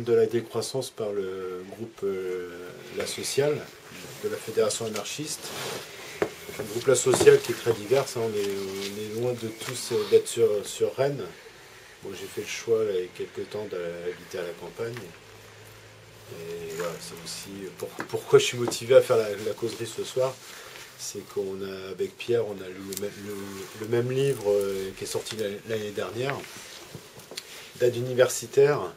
De la décroissance par le groupe La Sociale, de la Fédération anarchiste. Le groupe La Sociale qui est très divers, hein, on est loin de tous d'être sur Rennes. Bon, j'ai fait le choix là, il y a quelques temps d'habiter à la campagne. Et voilà, c'est aussi pourquoi je suis motivé à faire la causerie ce soir. C'est qu'on a, avec Pierre, on a lu le même livre qui est sorti l'année dernière, d'aide universitaire,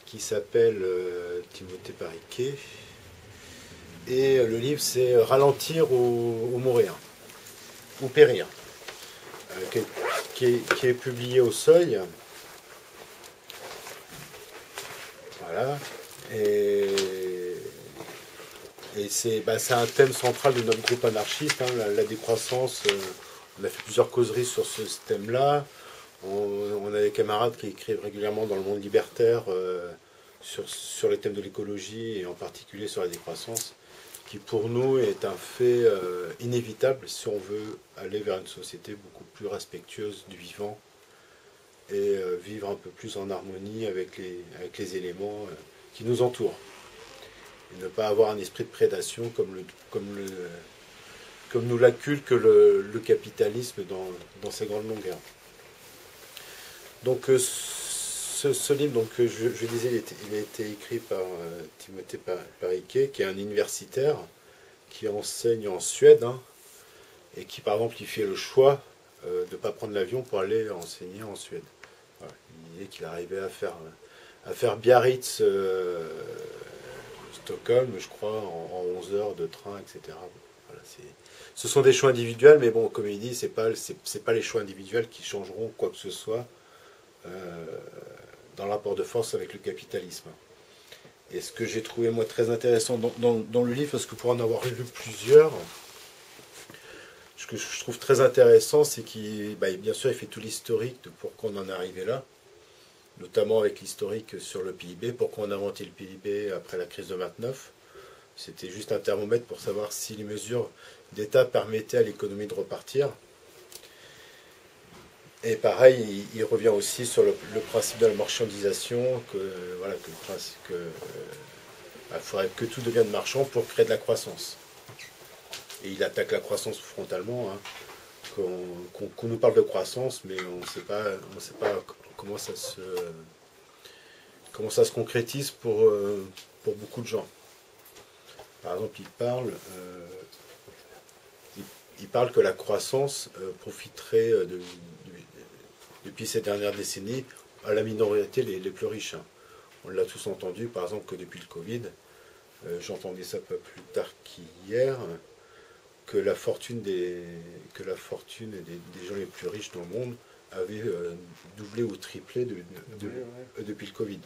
qui s'appelle Timothée Pariquet. Et le livre, c'est Ralentir ou mourir, ou périr, qui est publié au Seuil. Voilà. Et c'est un thème central de notre groupe anarchiste, hein, la décroissance. On a fait plusieurs causeries sur ce thème-là. On a des camarades qui écrivent régulièrement dans le monde libertaire sur les thèmes de l'écologie et en particulier sur la décroissance, qui pour nous est un fait inévitable si on veut aller vers une société beaucoup plus respectueuse du vivant et vivre un peu plus en harmonie avec les éléments qui nous entourent. Et ne pas avoir un esprit de prédation comme nous l'inculque le capitalisme dans ses grandes longueurs. Donc ce livre, donc, je disais, il a été écrit par Timothée Pariquet, qui est un universitaire qui enseigne en Suède, hein, et qui, par exemple, il fait le choix de ne pas prendre l'avion pour aller enseigner en Suède. Voilà. Il disait qu'il arrivait à faire Biarritz, Stockholm, je crois, en 11 heures de train, etc. Voilà, ce sont des choix individuels, mais bon, comme il dit, c'est pas les choix individuels qui changeront quoi que ce soit dans le rapport de force avec le capitalisme. Et ce que j'ai trouvé moi très intéressant dans le livre, parce que pour en avoir lu plusieurs, ce que je trouve très intéressant, c'est qu'il, bien sûr, il fait tout l'historique de pourquoi on en est arrivé là, notamment avec l'historique sur le PIB, pourquoi on a inventé le PIB après la crise de 29. C'était juste un thermomètre pour savoir si les mesures d'État permettaient à l'économie de repartir. Et pareil, il revient aussi sur le principe de la marchandisation, faudrait que tout devienne marchand pour créer de la croissance. Et il attaque la croissance frontalement, hein. Qu'on nous parle de croissance, mais on ne sait pas comment ça se concrétise pour beaucoup de gens. Par exemple, il parle que la croissance profiterait depuis ces dernières décennies à la minorité les plus riches, hein. On l'a tous entendu, par exemple, que depuis le Covid, j'entendais ça pas plus tard qu'hier, que la fortune des gens les plus riches dans le monde avait doublé ou triplé depuis le Covid.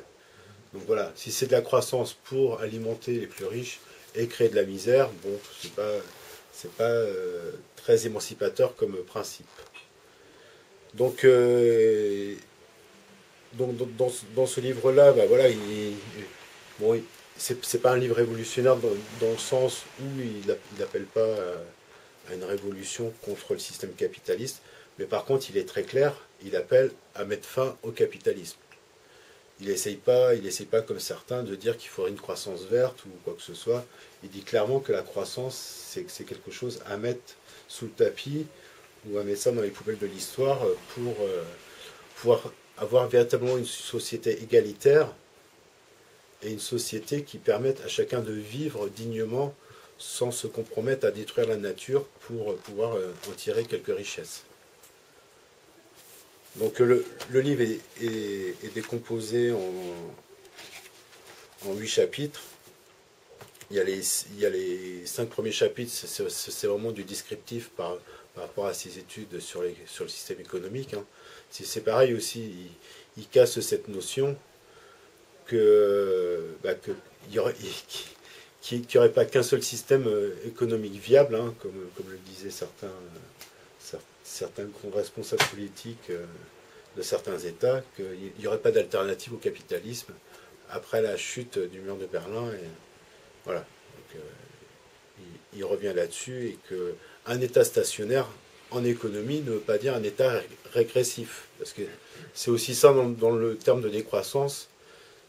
Donc voilà, si c'est de la croissance pour alimenter les plus riches et créer de la misère, bon, c'est pas très émancipateur comme principe. Donc dans ce livre-là, voilà, c'est pas un livre révolutionnaire dans le sens où il n'appelle pas à une révolution contre le système capitaliste, mais par contre, il est très clair, il appelle à mettre fin au capitalisme. Il n'essaye pas, comme certains, de dire qu'il faudrait une croissance verte ou quoi que ce soit. Il dit clairement que la croissance, c'est quelque chose à mettre sous le tapis ou à mettre ça dans les poubelles de l'histoire pour pouvoir avoir véritablement une société égalitaire et une société qui permette à chacun de vivre dignement sans se compromettre à détruire la nature pour pouvoir en tirer quelques richesses. Donc le livre est décomposé en 8 chapitres. Il y a les 5 premiers chapitres, c'est vraiment du descriptif par rapport à ses études sur le système économique, hein. C'est pareil aussi, il casse cette notion qu'il n'y aurait pas qu'un seul système économique viable, hein, comme le disaient certains grands responsables politiques de certains États, qu'il n'y aurait pas d'alternative au capitalisme après la chute du mur de Berlin. Et voilà. Donc, il revient là-dessus et qu'un État stationnaire en économie ne veut pas dire un État régressif. Parce que c'est aussi ça dans le terme de décroissance,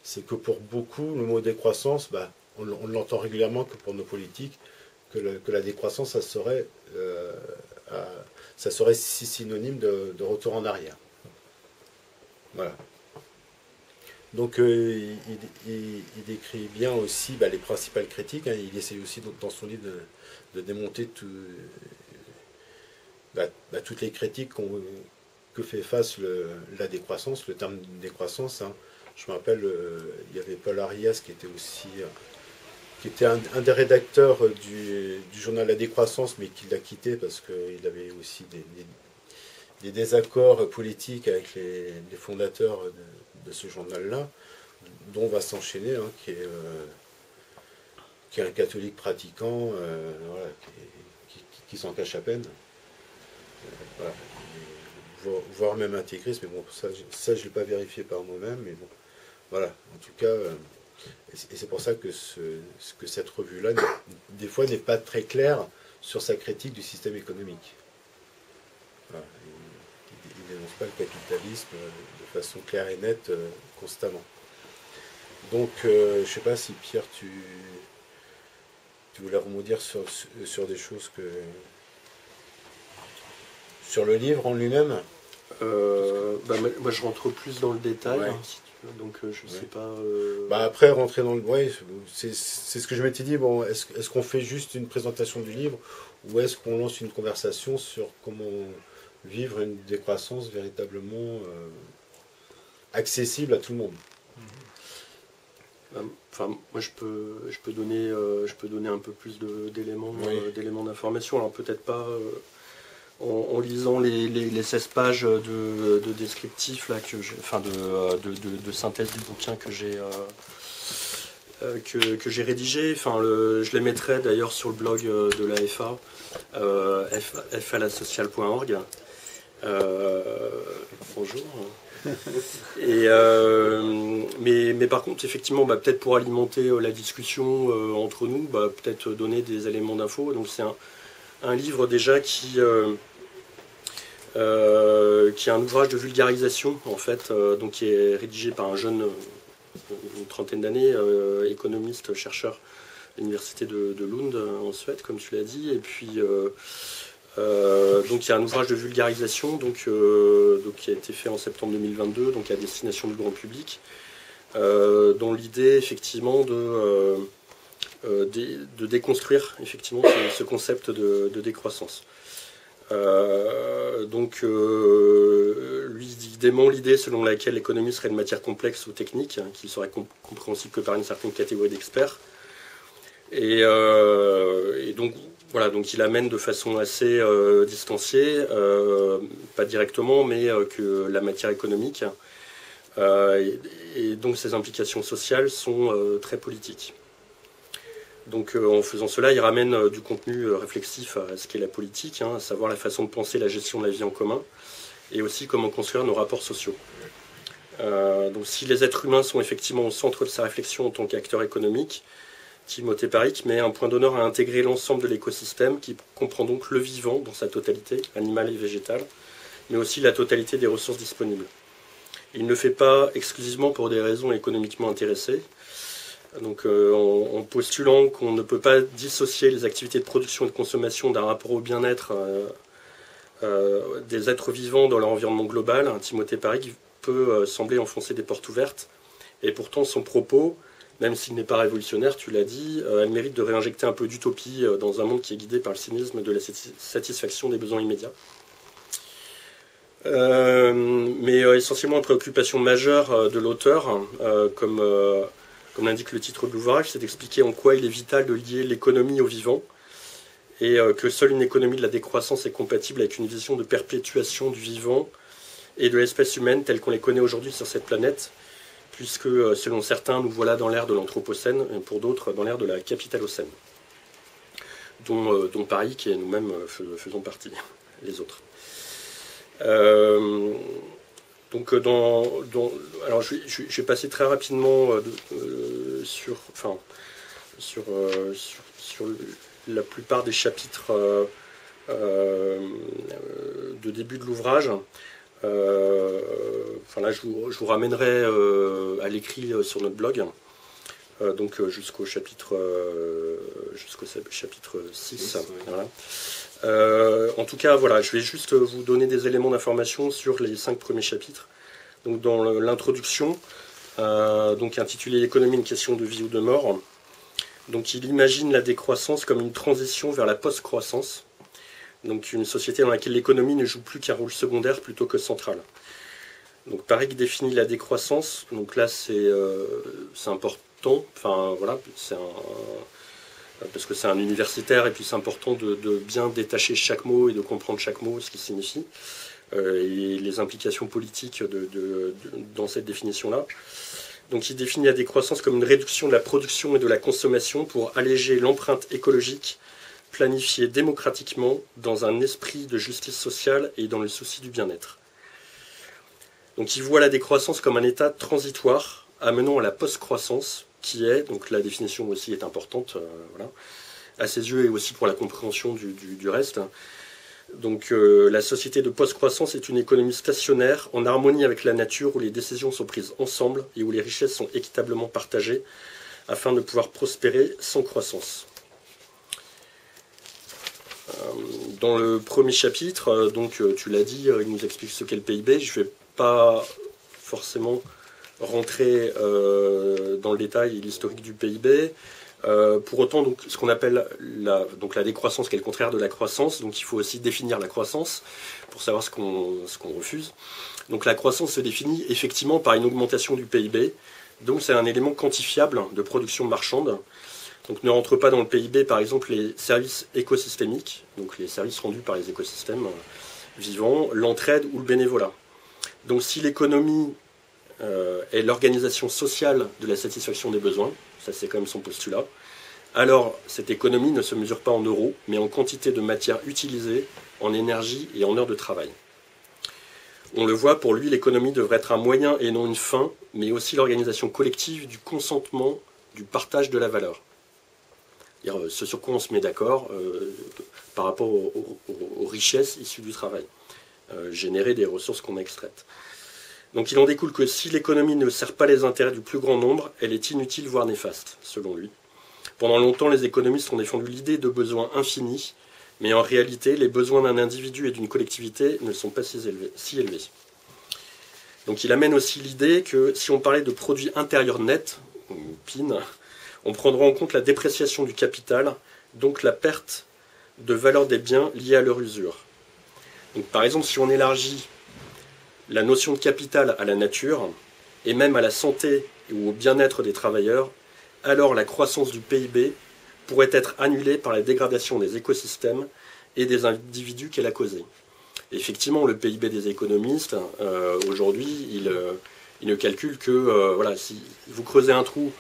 c'est que pour beaucoup, le mot décroissance, bah, on l'entend régulièrement que pour nos politiques, que la décroissance, ça serait si synonyme de retour en arrière. Voilà. Donc il décrit bien aussi bah, les principales critiques. Hein. Il essaye aussi dans son livre de démonter toutes les critiques que fait face la décroissance, le terme décroissance. Hein. Je me rappelle, il y avait Paul Arias qui était aussi qui était un des rédacteurs du journal La Décroissance, mais qui l'a quitté parce qu'il avait aussi des désaccords politiques avec les fondateurs de ce journal-là, dont va s'enchaîner, hein, qui est un catholique pratiquant, voilà, qui s'en cache à peine. Voilà. Voire même intégriste, mais bon, ça je ne l'ai pas vérifié par moi-même, mais bon, voilà, en tout cas, et c'est pour ça que cette revue-là, des fois, n'est pas très claire sur sa critique du système économique. Voilà. Il ne dénonce pas le capitalisme de façon claire et nette constamment. Donc, je ne sais pas si Pierre, tu voulais rebondir sur des choses que... Sur le livre en lui-même. Moi, je rentre plus dans le détail, ouais. hein, si tu veux, donc je sais pas... Bah après, rentrer dans le... Ouais, c'est ce que je m'étais dit, bon, est-ce qu'on fait juste une présentation du livre, ou est-ce qu'on lance une conversation sur comment vivre une décroissance véritablement accessible à tout le monde? Enfin, moi, je peux donner un peu plus d'éléments d'information. Alors peut-être pas en lisant les 16 pages de descriptif là de synthèse du bouquin que j'ai rédigé. Enfin, je les mettrai d'ailleurs sur le blog de la FA, falasocial.org. Bonjour. Et mais par contre, effectivement, bah, peut-être pour alimenter la discussion entre nous, bah, peut-être donner des éléments d'info. Donc c'est un livre déjà qui est un ouvrage de vulgarisation en fait, donc qui est rédigé par un jeune, une trentaine d'années, économiste, chercheur à l'université de Lund en Suède, comme tu l'as dit, et puis donc il y a un ouvrage de vulgarisation donc qui a été fait en septembre 2022, donc à destination du grand public, dont l'idée effectivement de déconstruire effectivement ce concept de décroissance. Lui dément l'idée selon laquelle l'économie serait une matière complexe ou technique, hein, qui serait compréhensible que par une certaine catégorie d'experts. Et donc voilà, donc il amène de façon assez distanciée, pas directement, mais que la matière économique et donc ses implications sociales sont très politiques. Donc en faisant cela, il ramène du contenu réflexif à ce qu'est la politique, hein, à savoir la façon de penser la gestion de la vie en commun, et aussi comment construire nos rapports sociaux. Donc si les êtres humains sont effectivement au centre de sa réflexion en tant qu'acteurs économiques, Timothée Paric met un point d'honneur à intégrer l'ensemble de l'écosystème qui comprend donc le vivant dans sa totalité, animal et végétal, mais aussi la totalité des ressources disponibles. Il ne le fait pas exclusivement pour des raisons économiquement intéressées, donc en postulant qu'on ne peut pas dissocier les activités de production et de consommation d'un rapport au bien-être des êtres vivants dans leur environnement global. Timothée Paric peut sembler enfoncer des portes ouvertes, et pourtant son propos, même s'il n'est pas révolutionnaire, tu l'as dit, elle mérite de réinjecter un peu d'utopie dans un monde qui est guidé par le cynisme de la satisfaction des besoins immédiats. Mais essentiellement une préoccupation majeure de l'auteur, comme l'indique le titre de l'ouvrage, c'est d'expliquer en quoi il est vital de lier l'économie au vivant, et que seule une économie de la décroissance est compatible avec une vision de perpétuation du vivant et de l'espèce humaine telle qu'on les connaît aujourd'hui sur cette planète, puisque selon certains, nous voilà dans l'ère de l'anthropocène, et pour d'autres dans l'ère de la capitalocène, dont Paric et nous-mêmes faisons partie, les autres. Donc alors je vais passer très rapidement sur la plupart des chapitres de début de l'ouvrage. Enfin là, je vous ramènerai à l'écrit sur notre blog, donc jusqu'au chapitre 6. Voilà. En tout cas, voilà, je vais juste vous donner des éléments d'information sur les 5 premiers chapitres. Donc dans l'introduction, donc intitulée Économie, une question de vie ou de mort. Donc il imagine la décroissance comme une transition vers la post-croissance. Donc une société dans laquelle l'économie ne joue plus qu'un rôle secondaire plutôt que central. Donc Paré définit la décroissance. Donc là c'est important. Enfin voilà, parce que c'est un universitaire et puis c'est important de bien détacher chaque mot et de comprendre chaque mot, ce qu'il signifie, et les implications politiques dans cette définition-là. Donc il définit la décroissance comme une réduction de la production et de la consommation pour alléger l'empreinte écologique planifiée démocratiquement dans un esprit de justice sociale et dans le souci du bien-être. Donc il voit la décroissance comme un état transitoire amenant à la post-croissance, qui est, donc la définition aussi est importante, voilà, à ses yeux et aussi pour la compréhension du reste. Donc la société de post-croissance est une économie stationnaire en harmonie avec la nature où les décisions sont prises ensemble et où les richesses sont équitablement partagées afin de pouvoir prospérer sans croissance. Dans le premier chapitre, donc tu l'as dit, il nous explique ce qu'est le PIB. Je ne vais pas forcément rentrer dans le détail et l'historique du PIB. Pour autant, donc, ce qu'on appelle la décroissance, qui est le contraire de la croissance, donc il faut aussi définir la croissance pour savoir ce qu'on refuse. Donc la croissance se définit effectivement par une augmentation du PIB, donc c'est un élément quantifiable de production marchande. Donc ne rentre pas dans le PIB par exemple les services écosystémiques, donc les services rendus par les écosystèmes vivants, l'entraide ou le bénévolat. Donc si l'économie est l'organisation sociale de la satisfaction des besoins, ça c'est quand même son postulat, alors cette économie ne se mesure pas en euros, mais en quantité de matière utilisée, en énergie et en heures de travail. On le voit, pour lui, l'économie devrait être un moyen et non une fin, mais aussi l'organisation collective du consentement, du partage de la valeur. Ce sur quoi on se met d'accord par rapport aux richesses issues du travail, générer des ressources qu'on a extraites. Donc il en découle que si l'économie ne sert pas les intérêts du plus grand nombre, elle est inutile, voire néfaste, selon lui. Pendant longtemps, les économistes ont défendu l'idée de besoins infinis, mais en réalité, les besoins d'un individu et d'une collectivité ne sont pas si élevés. Donc il amène aussi l'idée que si on parlait de produit intérieur net, PIN, on prendra en compte la dépréciation du capital, donc la perte de valeur des biens liés à leur usure. Donc par exemple, si on élargit la notion de capital à la nature, et même à la santé ou au bien-être des travailleurs, alors la croissance du PIB pourrait être annulée par la dégradation des écosystèmes et des individus qu'elle a causés. Effectivement, le PIB des économistes, aujourd'hui, il ne calcule que, voilà, si vous creusez un trou,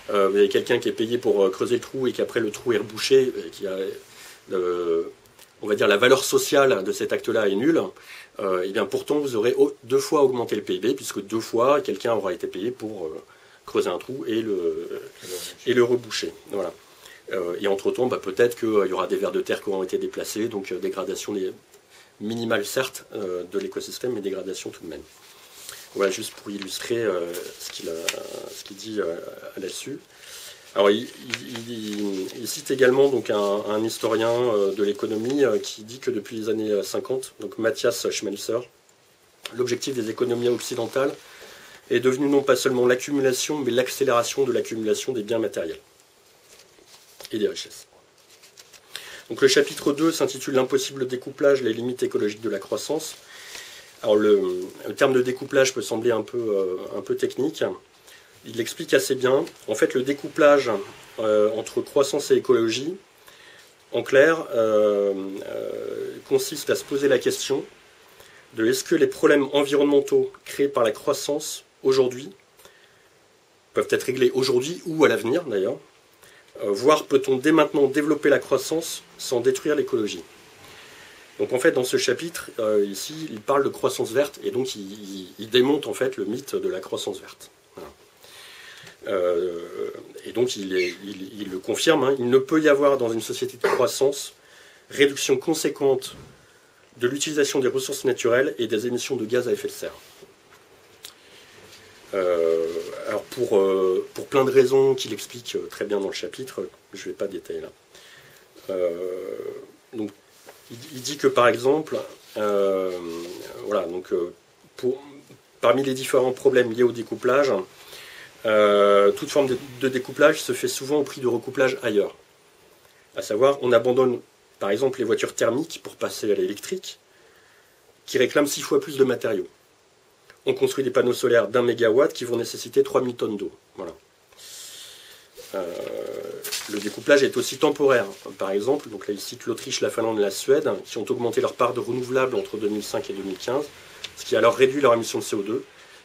vous avez quelqu'un qui est payé pour creuser le trou et qu'après le trou est rebouché, qui a, on va dire, la valeur sociale de cet acte-là est nulle, et bien pourtant vous aurez 2 fois augmenté le PIB, puisque 2 fois quelqu'un aura été payé pour creuser un trou et le reboucher. Voilà. Et entre-temps, peut-être qu'il y aura des vers de terre qui auront été déplacés, donc dégradation minimale certes de l'écosystème, mais dégradation tout de même. Voilà, juste pour illustrer ce qu'il dit là-dessus. Alors, il cite également donc, un historien de l'économie qui dit que depuis les années 50, donc Matthias Schmelzer, l'objectif des économies occidentales est devenu non pas seulement l'accumulation, mais l'accélération de l'accumulation des biens matériels et des richesses. Donc le chapitre 2 s'intitule « L'impossible découplage, les limites écologiques de la croissance ». Alors le terme de découplage peut sembler un peu technique. Il l'explique assez bien. En fait, le découplage entre croissance et écologie, en clair, consiste à se poser la question de est-ce que les problèmes environnementaux créés par la croissance aujourd'hui peuvent être réglés aujourd'hui ou à l'avenir d'ailleurs, voire peut-on dès maintenant développer la croissance sans détruire l'écologie. Donc en fait dans ce chapitre, ici, il parle de croissance verte et donc il démonte en fait le mythe de la croissance verte. Voilà. Et donc il le confirme, hein, il ne peut y avoir dans une société de croissance réduction conséquente de l'utilisation des ressources naturelles et des émissions de gaz à effet de serre. Alors pour plein de raisons qu'il explique très bien dans le chapitre, je ne vais pas détailler là. Donc, il dit que par exemple, voilà, donc, parmi les différents problèmes liés au découplage, toute forme de découplage se fait souvent au prix de recouplage ailleurs. À savoir, on abandonne par exemple les voitures thermiques pour passer à l'électrique, qui réclament 6 fois plus de matériaux. On construit des panneaux solaires d'1 mégawatt qui vont nécessiter 3000 tonnes d'eau. Voilà. Le découplage est aussi temporaire. Par exemple, donc là il cite l'Autriche, la Finlande et la Suède, qui ont augmenté leur part de renouvelables entre 2005 et 2015, ce qui a alors réduit leur émission de CO2.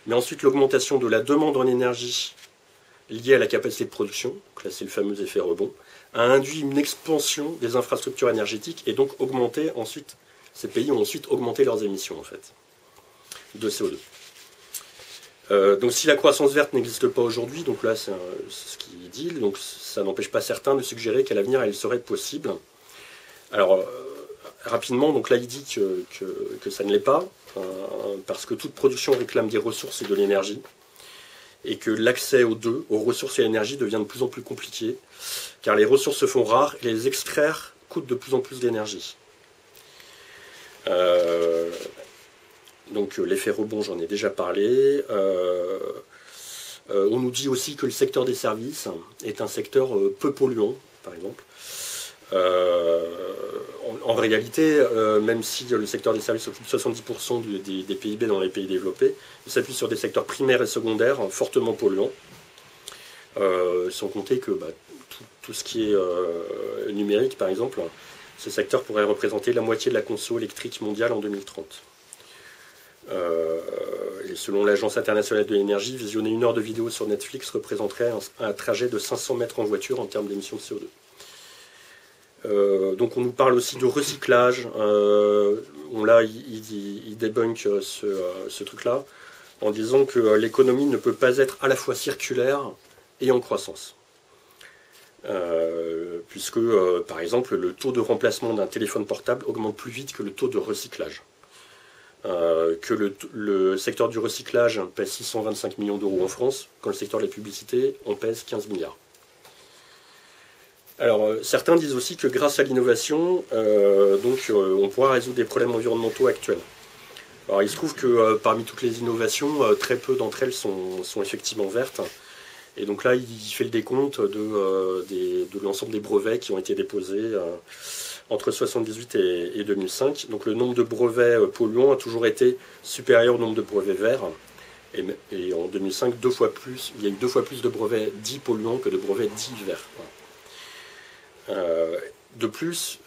Mais ensuite, l'augmentation de la demande en énergie liée à la capacité de production, donc là c'est le fameux effet rebond, a induit une expansion des infrastructures énergétiques et donc augmenté ensuite, ces pays ont ensuite augmenté leurs émissions en fait, de CO2. Donc si la croissance verte n'existe pas aujourd'hui, donc là c'est ce qu'il dit, donc ça n'empêche pas certains de suggérer qu'à l'avenir elle serait possible. Alors rapidement, donc là il dit que ça ne l'est pas, parce que toute production réclame des ressources et de l'énergie, et que l'accès aux ressources et à l'énergie devient de plus en plus compliqué, car les ressources se font rares et les extraire coûte de plus en plus d'énergie. Donc l'effet rebond, j'en ai déjà parlé. On nous dit aussi que le secteur des services est un secteur peu polluant, par exemple. En réalité, même si le secteur des services occupe 70% des PIB dans les pays développés, il s'appuie sur des secteurs primaires et secondaires fortement polluants. Sans compter que tout ce qui est numérique, par exemple, ce secteur pourrait représenter la moitié de la conso électrique mondiale en 2030. Et selon l'Agence internationale de l'énergie, visionner 1 heure de vidéo sur Netflix représenterait un trajet de 500 mètres en voiture en termes d'émissions de CO2. Donc on nous parle aussi de recyclage. Là, il débunk ce truc-là en disant que l'économie ne peut pas être à la fois circulaire et en croissance. Puisque, par exemple, le taux de remplacement d'un téléphone portable augmente plus vite que le taux de recyclage. Que le secteur du recyclage pèse 625 millions d'euros en France, quand le secteur de la publicité en pèse 15 milliards. Alors, certains disent aussi que grâce à l'innovation, on pourra résoudre des problèmes environnementaux actuels. Alors, il se trouve que parmi toutes les innovations, très peu d'entre elles sont effectivement vertes. Et donc là, il fait le décompte de l'ensemble des brevets qui ont été déposés entre 1978 et 2005. Donc le nombre de brevets polluants a toujours été supérieur au nombre de brevets verts. Et en 2005, il y a eu 2 fois plus de brevets dits polluants que de brevets dits verts. De plus,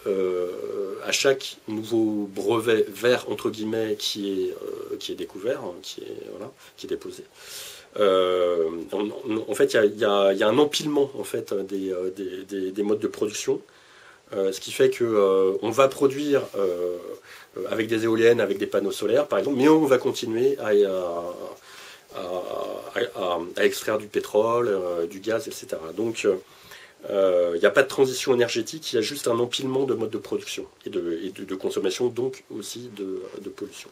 à chaque nouveau brevet vert entre guillemets qui est découvert, qui est déposé, en fait, il y a un empilement en fait des modes de production, ce qui fait que on va produire avec des éoliennes, avec des panneaux solaires, par exemple, mais on va continuer à extraire du pétrole, du gaz, etc. Donc il n'y a pas de transition énergétique, il y a juste un empilement de modes de production et de consommation, donc aussi de pollution.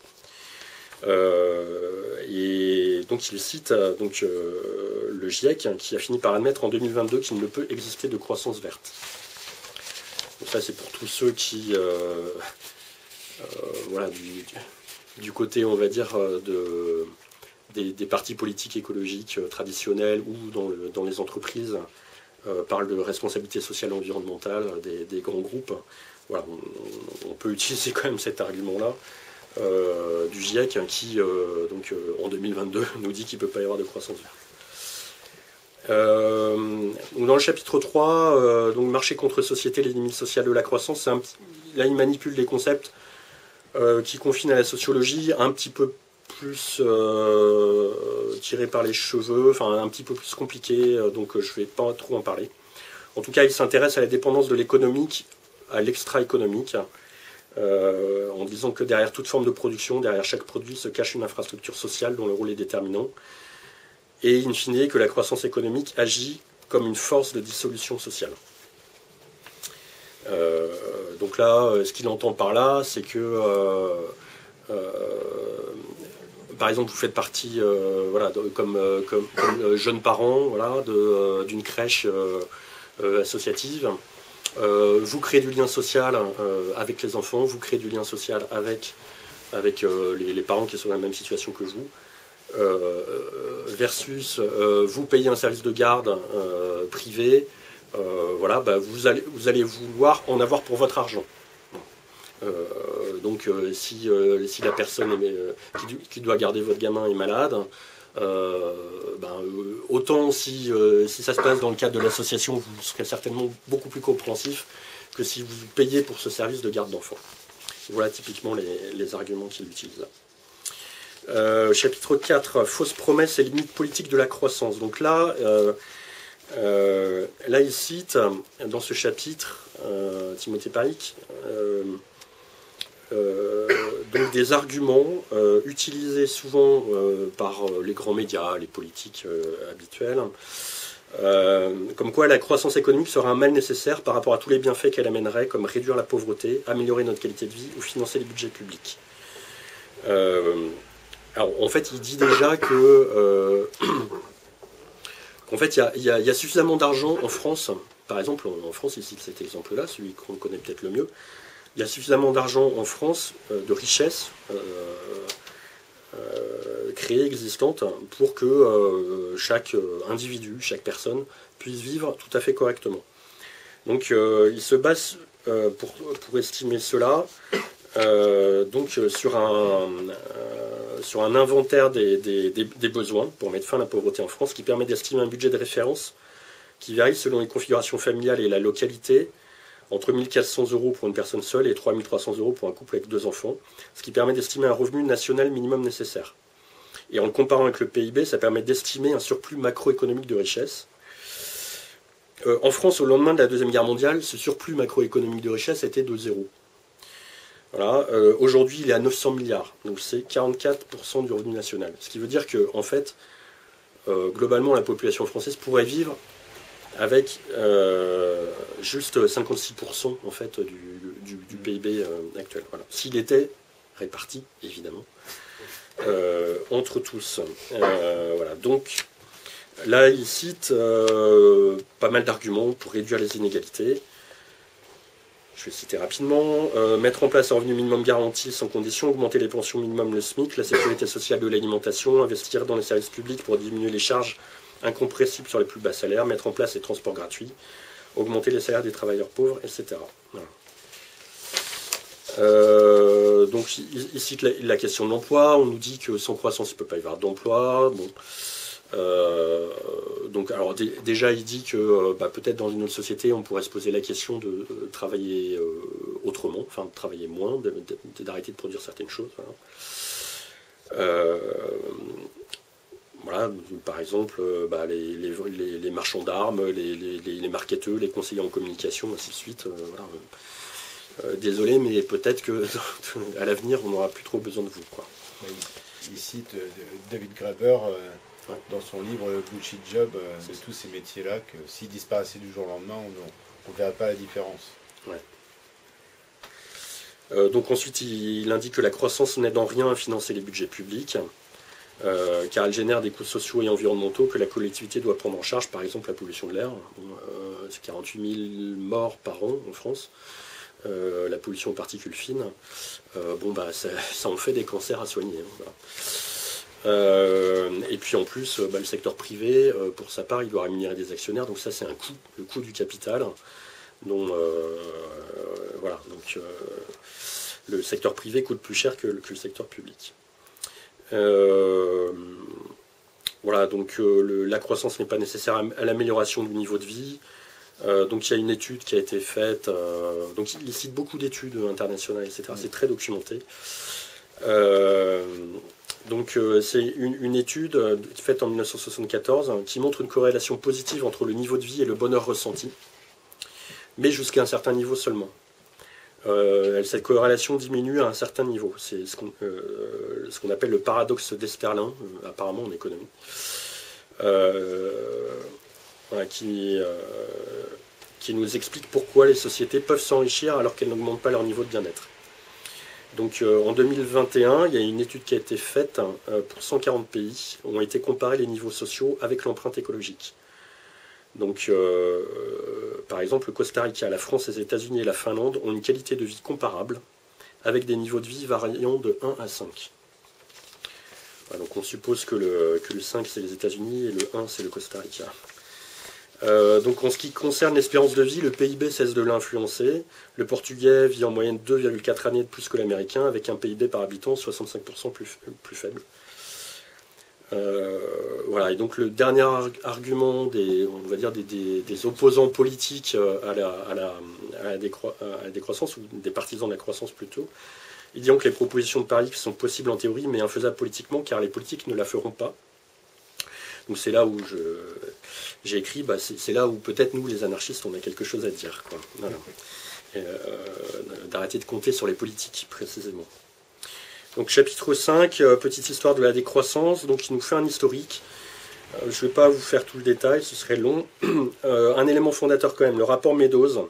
Et donc il cite le GIEC qui a fini par admettre en 2022 qu'il ne peut exister de croissance verte. Donc ça c'est pour tous ceux qui, du côté on va dire des partis politiques écologiques traditionnels ou dans les entreprises, parle de responsabilité sociale et environnementale des grands groupes. Voilà, on peut utiliser quand même cet argument-là du GIEC qui, en 2022, nous dit qu'il ne peut pas y avoir de croissance verte. Dans le chapitre 3, marché contre société, les limites sociales de la croissance, là il manipule des concepts qui confinent à la sociologie, un petit peu plus tiré par les cheveux, enfin un petit peu plus compliqué, donc je ne vais pas trop en parler. En tout cas, il s'intéresse à la dépendance de l'économique à l'extra-économique, en disant que derrière toute forme de production, derrière chaque produit, se cache une infrastructure sociale dont le rôle est déterminant, et in fine que la croissance économique agit comme une force de dissolution sociale. Donc là, ce qu'il entend par là, c'est que, par exemple, vous faites partie, voilà, comme jeune parent, voilà, d'une crèche associative. Vous créez du lien social avec les enfants, vous créez du lien social avec les parents qui sont dans la même situation que vous, versus vous payez un service de garde privé, voilà, bah, vous allez vouloir en avoir pour votre argent. Donc si la personne qui doit garder votre gamin est malade, autant si ça se passe dans le cadre de l'association, vous serez certainement beaucoup plus compréhensif que si vous payez pour ce service de garde d'enfants. Voilà typiquement les arguments qu'il utilise là. Chapitre 4, fausses promesses et limites politiques de la croissance. Donc là, il cite dans ce chapitre Timothée Paric donc des arguments utilisés souvent par les grands médias, les politiques habituels, comme quoi la croissance économique sera un mal nécessaire par rapport à tous les bienfaits qu'elle amènerait, comme réduire la pauvreté, améliorer notre qualité de vie ou financer les budgets publics. Alors en fait, il dit déjà que qu'en fait, il y a suffisamment d'argent en France. Par exemple, en France, il cite cet exemple-là, celui qu'on connaît peut-être le mieux. Il y a suffisamment d'argent en France, de richesse créée, existante, pour que chaque individu, chaque personne puisse vivre tout à fait correctement. Donc il se base pour estimer cela sur un inventaire des besoins pour mettre fin à la pauvreté en France, qui permet d'estimer un budget de référence qui varie selon les configurations familiales et la localité, entre 1 400 € pour une personne seule et 3 300 € pour un couple avec 2 enfants, ce qui permet d'estimer un revenu national minimum nécessaire. Et en le comparant avec le PIB, ça permet d'estimer un surplus macroéconomique de richesse. En France, au lendemain de la Deuxième Guerre mondiale, ce surplus macroéconomique de richesse était de 0. Voilà. Aujourd'hui, il est à 900 milliards, donc c'est 44% du revenu national. Ce qui veut dire que, en fait, globalement, la population française pourrait vivre avec juste 56% en fait, du PIB actuel. Voilà. S'il était réparti, évidemment, entre tous. Voilà. Donc, là, il cite pas mal d'arguments pour réduire les inégalités. Je vais citer rapidement. Mettre en place un revenu minimum garanti sans condition, augmenter les pensions minimum, le SMIC, la sécurité sociale de l'alimentation, investir dans les services publics pour diminuer les charges incompressibles sur les plus bas salaires, mettre en place les transports gratuits, augmenter les salaires des travailleurs pauvres, etc. Voilà. Donc il cite la question de l'emploi. On nous dit que sans croissance il ne peut pas y avoir d'emploi. Bon. Donc alors déjà il dit que peut-être dans une autre société on pourrait se poser la question de travailler autrement, enfin de travailler moins, d'arrêter de produire certaines choses. Voilà, par exemple les marchands d'armes, les marketeurs, les conseillers en communication, ainsi de suite. Voilà. Désolé, mais peut-être qu'à l'avenir on n'aura plus trop besoin de vous, quoi. Il cite David Graeber dans son livre Bullshit Job, de tous ces métiers-là, que s'ils disparaissaient du jour au lendemain, on ne verrait pas la différence. Ouais. Donc ensuite, il indique que la croissance n'aide en rien à financer les budgets publics, car elle génère des coûts sociaux et environnementaux que la collectivité doit prendre en charge, par exemple la pollution de l'air. C'est 48 000 morts par an en France. La pollution aux particules fines, ça en fait des cancers à soigner. Hein, voilà. Et puis en plus, le secteur privé, pour sa part, il doit rémunérer des actionnaires, donc ça c'est un coût, le coût du capital. Donc, voilà, donc le secteur privé coûte plus cher que le secteur public. Voilà, donc la croissance n'est pas nécessaire à l'amélioration du niveau de vie. Donc il y a une étude qui a été faite, donc il cite beaucoup d'études internationales, etc. C'est très documenté. Donc c'est une étude faite en 1974 qui montre une corrélation positive entre le niveau de vie et le bonheur ressenti, mais jusqu'à un certain niveau seulement. Cette corrélation diminue à un certain niveau. C'est ce qu'on appelle le paradoxe d'Esterlin, apparemment en économie. Voilà, qui qui nous explique pourquoi les sociétés peuvent s'enrichir alors qu'elles n'augmentent pas leur niveau de bien-être. Donc en 2021, il y a une étude qui a été faite pour 140 pays où ont été comparés les niveaux sociaux avec l'empreinte écologique. Donc par exemple, le Costa Rica, la France, les États-Unis et la Finlande ont une qualité de vie comparable avec des niveaux de vie variant de 1 à 5. Voilà, donc on suppose que le 5 c'est les États-Unis et le 1 c'est le Costa Rica. Donc en ce qui concerne l'espérance de vie, le PIB cesse de l'influencer. Le Portugais vit en moyenne 2,4 années de plus que l'Américain, avec un PIB par habitant 65% plus faible. Voilà, et donc le dernier argument des opposants politiques à la décroissance, ou des partisans de la croissance plutôt, ils diront que les propositions de Paris sont possibles en théorie, mais infaisables politiquement, car les politiques ne la feront pas. Donc c'est là où j'ai écrit, c'est là où peut-être nous, les anarchistes, on a quelque chose à dire, quoi. Voilà. D'arrêter de compter sur les politiques, précisément. Donc chapitre 5, petite histoire de la décroissance, donc il nous fait un historique. Je ne vais pas vous faire tout le détail, ce serait long. Un élément fondateur quand même, le rapport Meadows.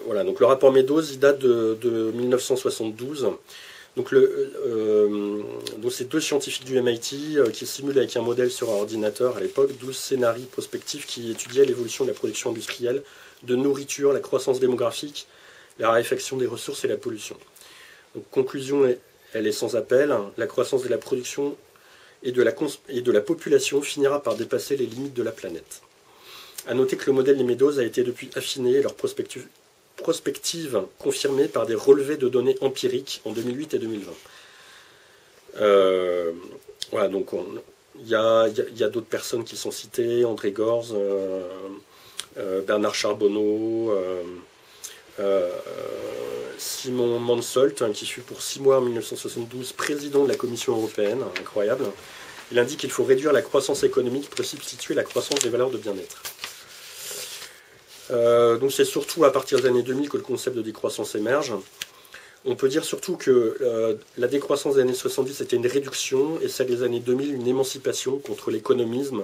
Voilà, donc le rapport Meadows, il date de 1972. Donc c'est deux scientifiques du MIT qui simulent avec un modèle sur un ordinateur à l'époque 12 scénarios prospectifs qui étudiaient l'évolution de la production industrielle, de nourriture, la croissance démographique, la raréfaction des ressources et la pollution. Donc conclusion, elle est sans appel, la croissance de la production et de la population finira par dépasser les limites de la planète. A noter que le modèle des Meadows a été depuis affiné et leur prospective confirmée par des relevés de données empiriques en 2008 et 2020. Voilà, donc il y a d'autres personnes qui sont citées, André Gorz, Bernard Charbonneau, Simon Mansolt, qui fut pour 6 mois en 1972 président de la Commission européenne, incroyable. Il indique qu'il faut réduire la croissance économique pour substituer la croissance des valeurs de bien-être. Donc c'est surtout à partir des années 2000 que le concept de décroissance émerge. On peut dire surtout que la décroissance des années 70 était une réduction et celle des années 2000 une émancipation contre l'économisme,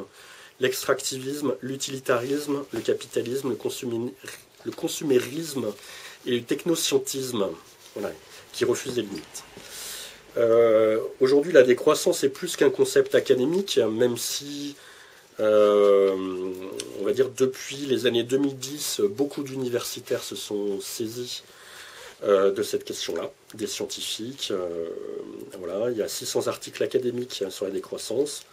l'extractivisme, l'utilitarisme, le capitalisme, le consumérisme et le technoscientisme, voilà, qui refusent les limites. Aujourd'hui, la décroissance est plus qu'un concept académique, même si on va dire depuis les années 2010, beaucoup d'universitaires se sont saisis de cette question-là, des scientifiques. Voilà, il y a 600 articles académiques sur la décroissance,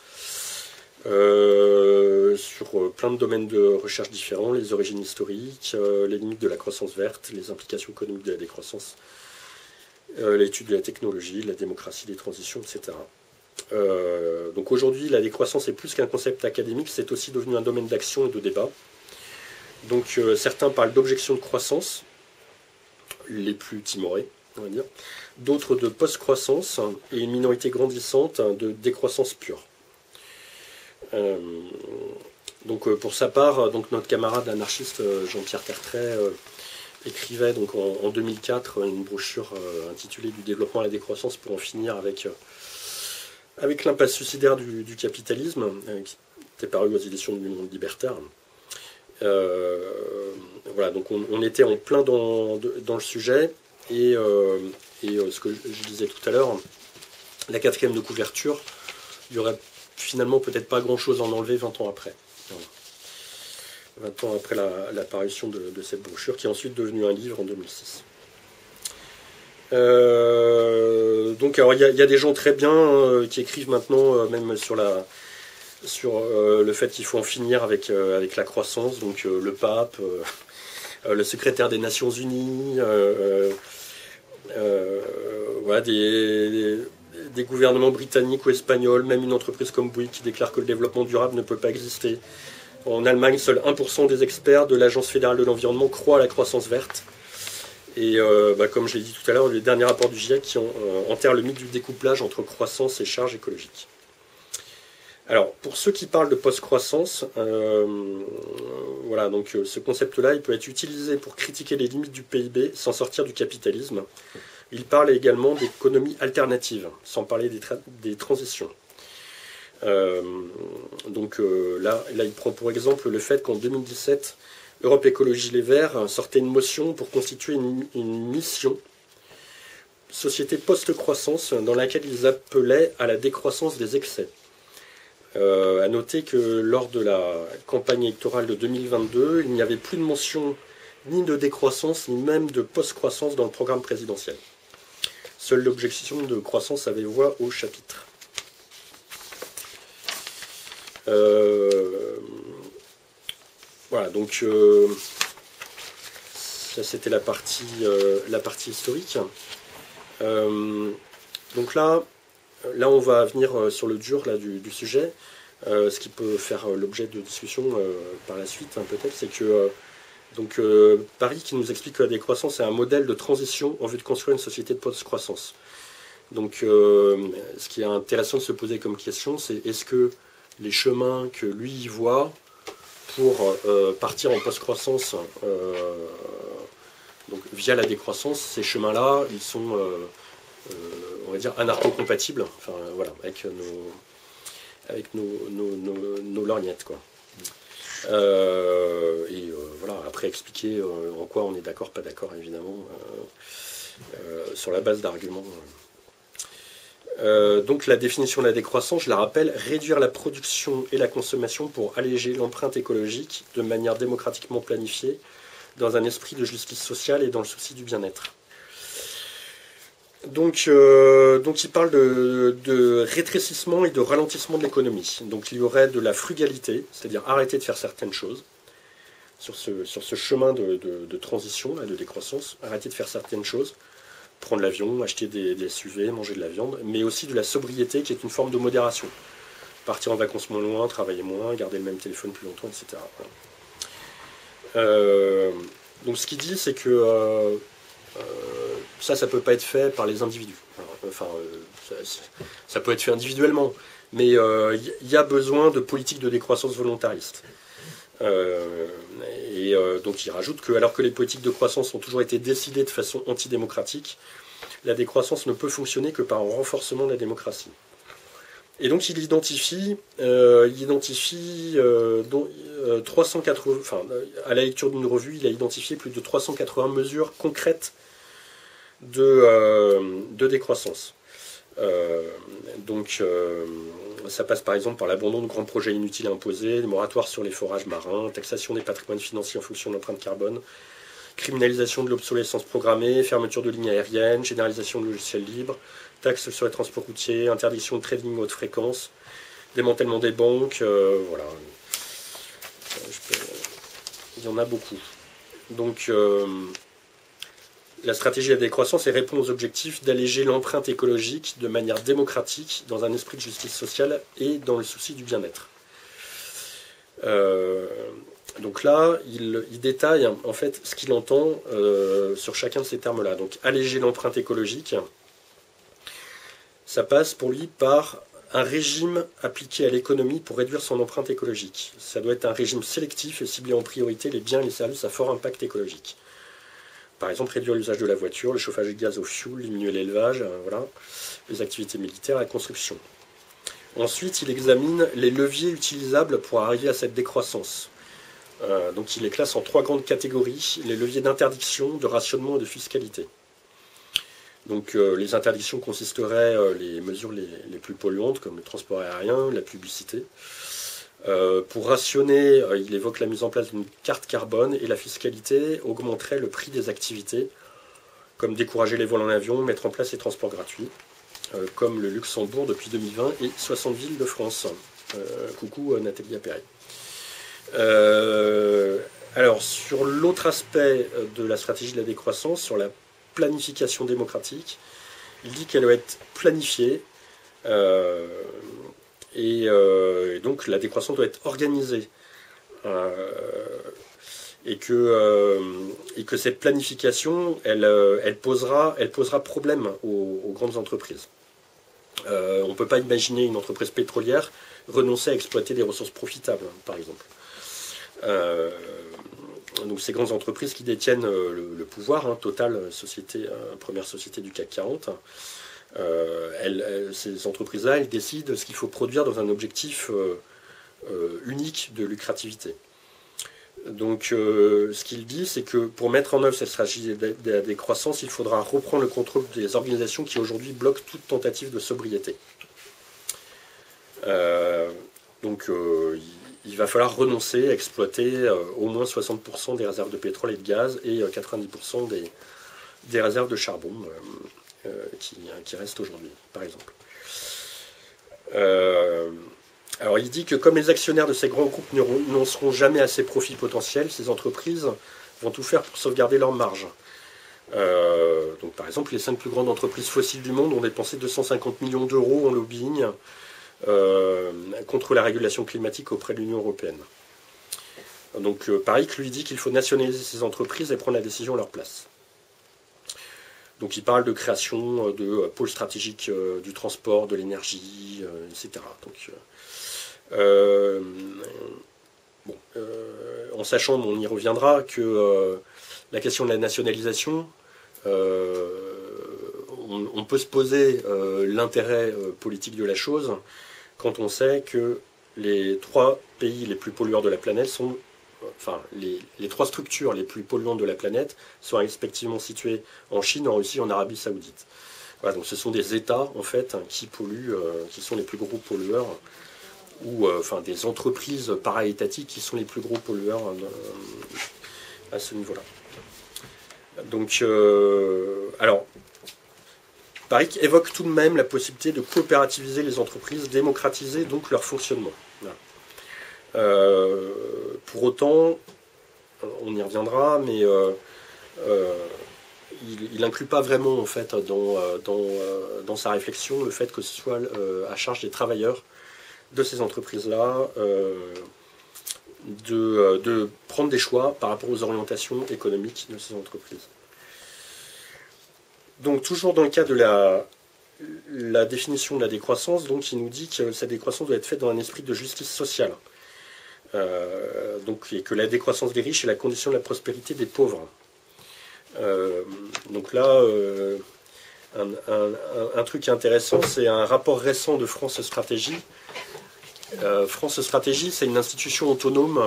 sur plein de domaines de recherche différents, les origines historiques, les limites de la croissance verte, les implications économiques de la décroissance, l'étude de la technologie, de la démocratie, des transitions, etc. Donc aujourd'hui, la décroissance est plus qu'un concept académique, c'est aussi devenu un domaine d'action et de débat. Donc certains parlent d'objection de croissance, les plus timorés, on va dire. D'autres de post-croissance et une minorité grandissante de décroissance pure. Donc pour sa part, donc notre camarade anarchiste Jean-Pierre Tertrais écrivait donc en 2004 une brochure intitulée Du développement à la décroissance pour en finir avec l'impasse suicidaire du capitalisme, qui était paru aux éditions du Monde Libertaire. Voilà, donc on était en plein dans le sujet, et ce que je disais tout à l'heure, la 4e de couverture, il n'y aurait finalement peut-être pas grand-chose à en enlever 20 ans après. Voilà. 20 ans après l'apparition de cette brochure, qui est ensuite devenue un livre en 2006. Donc alors il y a des gens très bien qui écrivent maintenant même sur le fait qu'il faut en finir avec la croissance, donc le pape, le secrétaire des Nations Unies, voilà, des gouvernements britanniques ou espagnols, même une entreprise comme Bouygues qui déclare que le développement durable ne peut pas exister. En Allemagne, seul 1% des experts de l'Agence fédérale de l'environnement croient à la croissance verte. Et comme je l'ai dit tout à l'heure, le dernier rapport du GIEC qui enterre le mythe du découplage entre croissance et charge écologique. Alors, pour ceux qui parlent de post-croissance, voilà, donc ce concept-là, il peut être utilisé pour critiquer les limites du PIB sans sortir du capitalisme. Il parle également d'économie alternative, sans parler des transitions. Là, il prend pour exemple le fait qu'en 2017, Europe Écologie Les Verts sortait une motion pour constituer une mission société post-croissance dans laquelle ils appelaient à la décroissance des excès. À noter que lors de la campagne électorale de 2022, il n'y avait plus de mention ni de décroissance, ni même de post-croissance dans le programme présidentiel. Seule l'objection de croissance avait voix au chapitre. Voilà, donc ça c'était la partie historique. Donc là on va venir sur le dur là, du sujet. Ce qui peut faire l'objet de discussion par la suite, hein, peut-être, c'est que Paris qui nous explique que la décroissance est un modèle de transition en vue de construire une société de post-croissance. Donc ce qui est intéressant de se poser comme question, c'est est-ce que les chemins que lui y voit pour partir en post-croissance donc via la décroissance, ces chemins-là, ils sont, on va dire, anarcho-compatibles, enfin, voilà, avec nos lorgnettes, quoi. Voilà, après expliquer en quoi on est d'accord, pas d'accord, évidemment, sur la base d'arguments. Donc la définition de la décroissance, je la rappelle, réduire la production et la consommation pour alléger l'empreinte écologique de manière démocratiquement planifiée, dans un esprit de justice sociale et dans le souci du bien-être. Donc il parle de rétrécissement et de ralentissement de l'économie. Donc il y aurait de la frugalité, c'est-à-dire arrêter de faire certaines choses sur ce chemin de transition, là, de décroissance, arrêter de faire certaines choses, prendre l'avion, acheter des SUV, manger de la viande, mais aussi de la sobriété qui est une forme de modération. Partir en vacances moins loin, travailler moins, garder le même téléphone plus longtemps, etc. Donc ce qu'il dit, c'est que ça peut pas être fait par les individus. Enfin, ça peut être fait individuellement, mais il y a besoin de politiques de décroissance volontaristes. Donc il rajoute que alors que les politiques de croissance ont toujours été décidées de façon antidémocratique, la décroissance ne peut fonctionner que par un renforcement de la démocratie. Et donc il identifie 380, enfin, à la lecture d'une revue, il a identifié plus de 380 mesures concrètes de décroissance. Ça passe par exemple par l'abandon de grands projets inutiles imposés, des moratoires sur les forages marins, taxation des patrimoines financiers en fonction de l'empreinte carbone, criminalisation de l'obsolescence programmée, fermeture de lignes aériennes, généralisation de logiciels libres, taxes sur les transports routiers, interdiction de trading haute fréquence, démantèlement des banques, voilà. Il y en a beaucoup. Donc la stratégie de la décroissance répond aux objectifs d'alléger l'empreinte écologique de manière démocratique, dans un esprit de justice sociale et dans le souci du bien-être. Donc là, il détaille en fait ce qu'il entend sur chacun de ces termes-là. Donc alléger l'empreinte écologique, ça passe pour lui par un régime appliqué à l'économie pour réduire son empreinte écologique. Ça doit être un régime sélectif et cibler en priorité les biens et les services à fort impact écologique. Par exemple, réduire l'usage de la voiture, le chauffage de gaz au fioul, diminuer l'élevage, voilà, les activités militaires, la construction. Ensuite, il examine les leviers utilisables pour arriver à cette décroissance. Donc il les classe en 3 grandes catégories, les leviers d'interdiction, de rationnement et de fiscalité. Donc les interdictions consisteraient les mesures les plus polluantes, comme le transport aérien, la publicité. Pour rationner, il évoque la mise en place d'une carte carbone et la fiscalité augmenterait le prix des activités, comme décourager les vols en avion, mettre en place les transports gratuits, comme le Luxembourg depuis 2020 et 60 villes de France. Coucou Nathalie Appéré. Alors, sur l'autre aspect de la stratégie de la décroissance, sur la planification démocratique, il dit qu'elle doit être planifiée, et donc la décroissance doit être organisée. Et que cette planification, elle posera problème aux grandes entreprises. On ne peut pas imaginer une entreprise pétrolière renoncer à exploiter des ressources profitables, par exemple. Donc ces grandes entreprises qui détiennent le pouvoir, Total, première société du CAC 40, Ces entreprises-là, elles décident ce qu'il faut produire dans un objectif unique de lucrativité. Donc ce qu'il dit, c'est que pour mettre en œuvre cette stratégie de décroissance, il faudra reprendre le contrôle des organisations qui aujourd'hui bloquent toute tentative de sobriété. Il va falloir renoncer à exploiter au moins 60% des réserves de pétrole et de gaz et 90% des réserves de charbon qui restent aujourd'hui, par exemple. Alors il dit que comme les actionnaires de ces grands groupes n'en seront jamais à ces profits potentiels, ces entreprises vont tout faire pour sauvegarder leurs marges. Donc par exemple, les 5 plus grandes entreprises fossiles du monde ont dépensé 250 millions d'euros en lobbying contre la régulation climatique auprès de l'Union européenne. Donc Parik lui dit qu'il faut nationaliser ces entreprises et prendre la décision à leur place. Donc il parle de création de pôles stratégiques du transport, de l'énergie, etc. Donc, en sachant, on y reviendra, que la question de la nationalisation, on peut se poser l'intérêt politique de la chose quand on sait que les 3 pays les plus pollueurs de la planète sont, enfin, les 3 structures les plus polluantes de la planète sont respectivement situées en Chine, en Russie et en Arabie Saoudite. Voilà, donc ce sont des États en fait qui polluent, qui sont les plus gros pollueurs, ou enfin des entreprises para-étatiques qui sont les plus gros pollueurs à ce niveau-là. Donc, alors, Parik évoque tout de même la possibilité de coopérativiser les entreprises, démocratiser donc leur fonctionnement. Voilà. Pour autant, on y reviendra, mais il n'inclut pas vraiment en fait dans sa réflexion le fait que ce soit à charge des travailleurs de ces entreprises-là de prendre des choix par rapport aux orientations économiques de ces entreprises. Donc toujours dans le cas de la définition de la décroissance, donc il nous dit que cette décroissance doit être faite dans un esprit de justice sociale. Et que la décroissance des riches est la condition de la prospérité des pauvres. Donc là, un truc intéressant, c'est un rapport récent de France Stratégie. France Stratégie, c'est une institution autonome,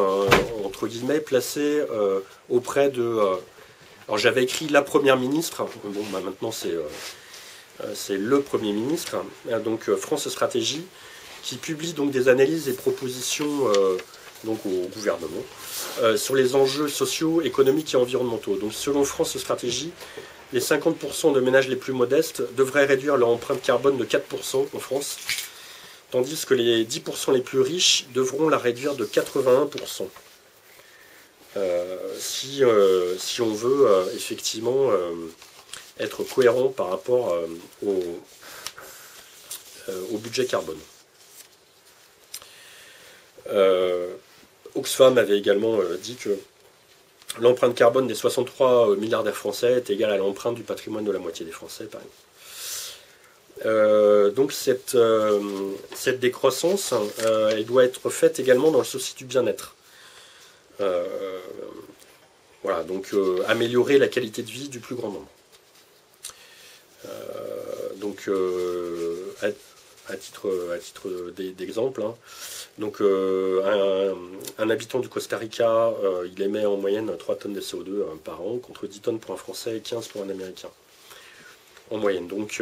entre guillemets, placée auprès de... alors j'avais écrit la Première ministre, bon, bah, maintenant c'est le Premier ministre, donc France Stratégie, qui publie donc des analyses et propositions donc au gouvernement sur les enjeux sociaux, économiques et environnementaux. Donc selon France Stratégie, les 50% de ménages les plus modestes devraient réduire leur empreinte carbone de 4% en France, tandis que les 10% les plus riches devront la réduire de 81%. Si on veut effectivement être cohérent par rapport au budget carbone. Oxfam avait également dit que l'empreinte carbone des 63 milliardaires français est égale à l'empreinte du patrimoine de la moitié des Français, par exemple. Donc cette décroissance, elle doit être faite également dans le souci du bien-être. Voilà, donc améliorer la qualité de vie du plus grand nombre. À titre d'exemple, hein, donc un habitant du Costa Rica, il émet en moyenne 3 tonnes de CO2 par an, contre 10 tonnes pour un Français et 15 pour un Américain, en moyenne. Donc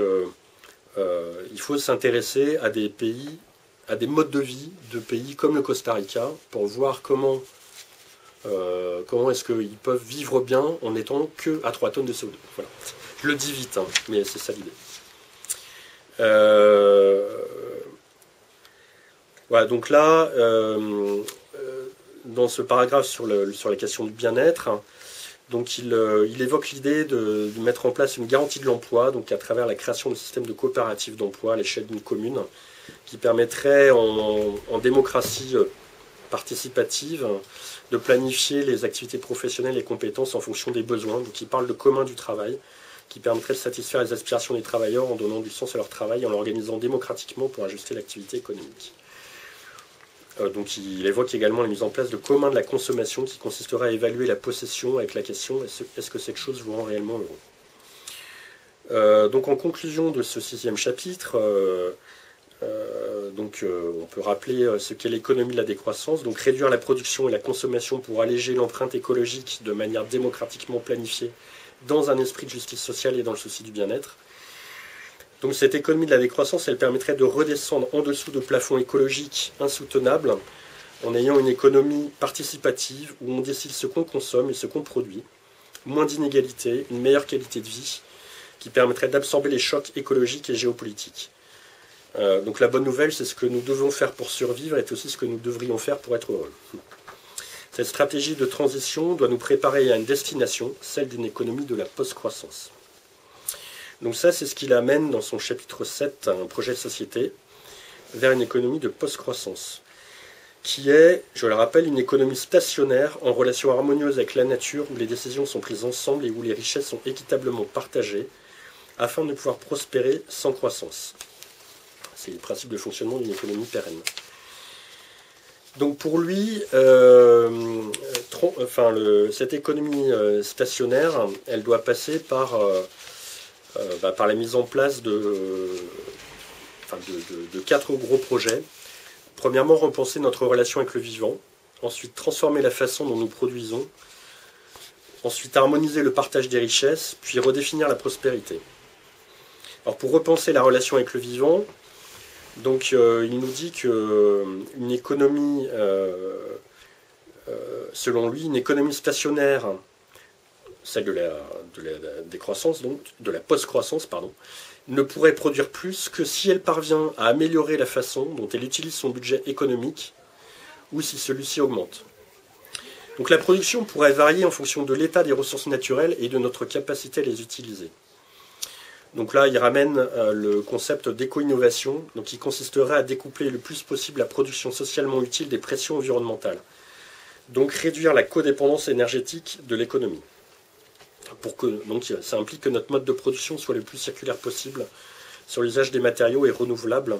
il faut s'intéresser à des pays, à des modes de vie de pays comme le Costa Rica, pour voir comment est-ce qu'ils peuvent vivre bien en n'étant que à 3 tonnes de CO2. Voilà. Je le dis vite, hein, mais c'est ça l'idée. Voilà, donc là, dans ce paragraphe sur la question du bien-être, donc il évoque l'idée de mettre en place une garantie de l'emploi, donc à travers la création de systèmes de coopératives d'emploi à l'échelle d'une commune, qui permettrait en démocratie participative de planifier les activités professionnelles et compétences en fonction des besoins. Donc il parle de commun du travail, qui permettrait de satisfaire les aspirations des travailleurs en donnant du sens à leur travail, en l'organisant démocratiquement pour ajuster l'activité économique. Donc il évoque également la mise en place de communs de la consommation qui consisterait à évaluer la possession avec la question est-ce que cette chose vous rend réellement Donc en conclusion de ce 6e chapitre, on peut rappeler ce qu'est l'économie de la décroissance, donc réduire la production et la consommation pour alléger l'empreinte écologique de manière démocratiquement planifiée dans un esprit de justice sociale et dans le souci du bien-être. Donc cette économie de la décroissance, elle permettrait de redescendre en dessous de plafonds écologiques insoutenables en ayant une économie participative où on décide ce qu'on consomme et ce qu'on produit, moins d'inégalités, une meilleure qualité de vie qui permettrait d'absorber les chocs écologiques et géopolitiques. Donc la bonne nouvelle, c'est ce que nous devons faire pour survivre et aussi ce que nous devrions faire pour être heureux. Cette stratégie de transition doit nous préparer à une destination, celle d'une économie de la post-croissance. Donc ça, c'est ce qu'il amène dans son chapitre 7, un projet de société, vers une économie de post-croissance, qui est, je le rappelle, une économie stationnaire en relation harmonieuse avec la nature, où les décisions sont prises ensemble et où les richesses sont équitablement partagées, afin de pouvoir prospérer sans croissance. C'est le principe de fonctionnement d'une économie pérenne. Donc pour lui, cette économie stationnaire, elle doit passer par la mise en place de 4 gros projets. Premièrement, repenser notre relation avec le vivant. Ensuite, transformer la façon dont nous produisons. Ensuite, harmoniser le partage des richesses, puis redéfinir la prospérité. Alors pour repenser la relation avec le vivant, donc il nous dit qu'une économie, selon lui, une économie stationnaire, celle de la décroissance, donc de la post-croissance, pardon, ne pourrait produire plus que si elle parvient à améliorer la façon dont elle utilise son budget économique ou si celui-ci augmente. Donc la production pourrait varier en fonction de l'état des ressources naturelles et de notre capacité à les utiliser. Donc là, il ramène le concept d'éco-innovation, donc qui consisterait à découpler le plus possible la production socialement utile des pressions environnementales. Donc réduire la codépendance énergétique de l'économie. Donc ça implique que notre mode de production soit le plus circulaire possible sur l'usage des matériaux et renouvelables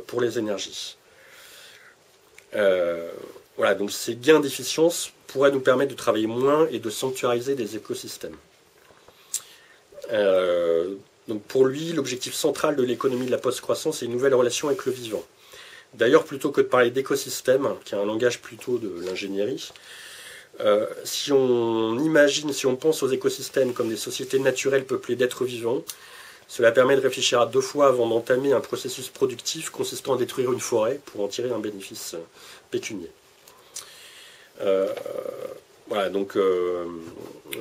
pour les énergies. Voilà, donc ces gains d'efficience pourraient nous permettre de travailler moins et de sanctuariser des écosystèmes. Donc pour lui, l'objectif central de l'économie de la post-croissance est une nouvelle relation avec le vivant. D'ailleurs, plutôt que de parler d'écosystème, qui est un langage plutôt de l'ingénierie, si on pense aux écosystèmes comme des sociétés naturelles peuplées d'êtres vivants, cela permet de réfléchir à 2 fois avant d'entamer un processus productif consistant à détruire une forêt pour en tirer un bénéfice pécunier. Voilà, donc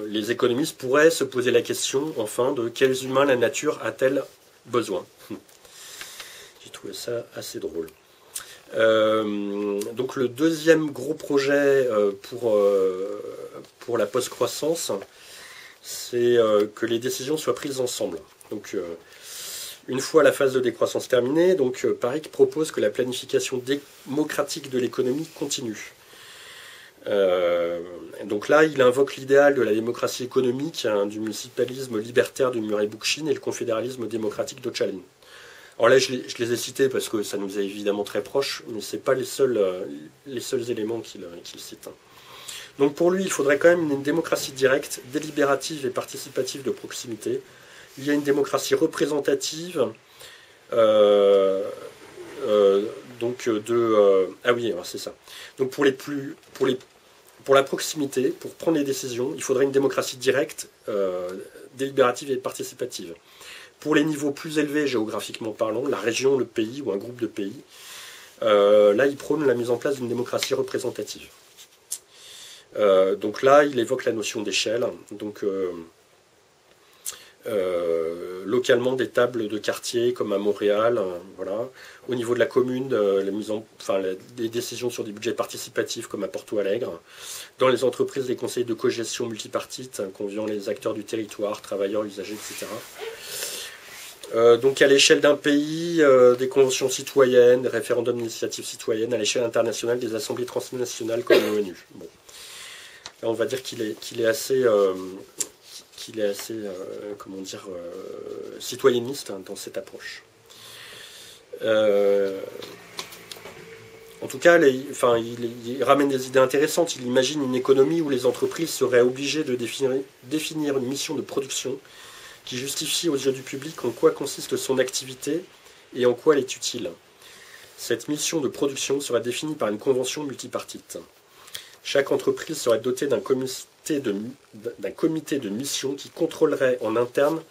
les économistes pourraient se poser la question, enfin, de quels humains la nature a-t-elle besoin. J'ai trouvé ça assez drôle. Donc le deuxième gros projet pour la post-croissance, c'est que les décisions soient prises ensemble. Donc une fois la phase de décroissance terminée, donc Parik propose que la planification démocratique de l'économie continue. Donc là, il invoque l'idéal de la démocratie économique, du municipalisme libertaire de Murray Bookchin et le confédéralisme démocratique d'Öcalan. Alors là, je les ai cités parce que ça nous est évidemment très proche, mais ce n'est pas les seuls éléments qu'il cite. Donc pour lui, il faudrait quand même une démocratie directe, délibérative et participative de proximité. Il y a une démocratie représentative, ah oui, alors c'est ça. Donc pour la proximité, pour prendre les décisions, il faudrait une démocratie directe, délibérative et participative. Pour les niveaux plus élevés géographiquement parlant, la région, le pays ou un groupe de pays, là il prône la mise en place d'une démocratie représentative. Donc là, il évoque la notion d'échelle. Donc localement des tables de quartier comme à Montréal, voilà. Au niveau de la commune, des décisions sur des budgets participatifs comme à Porto Alegre. Dans les entreprises, des conseils de cogestion multipartites conviant les acteurs du territoire, travailleurs, usagers, etc. Donc à l'échelle d'un pays, des conventions citoyennes, des référendums d'initiative citoyenne, à l'échelle internationale, des assemblées transnationales comme l'ONU. Bon. Là, on va dire qu'il est assez citoyenniste dans cette approche. En tout cas, il ramène des idées intéressantes. Il imagine une économie où les entreprises seraient obligées de définir une mission de production qui justifie aux yeux du public en quoi consiste son activité et en quoi elle est utile. Cette mission de production sera définie par une convention multipartite. Chaque entreprise serait dotée d'un comité de mission qui contrôlerait en interne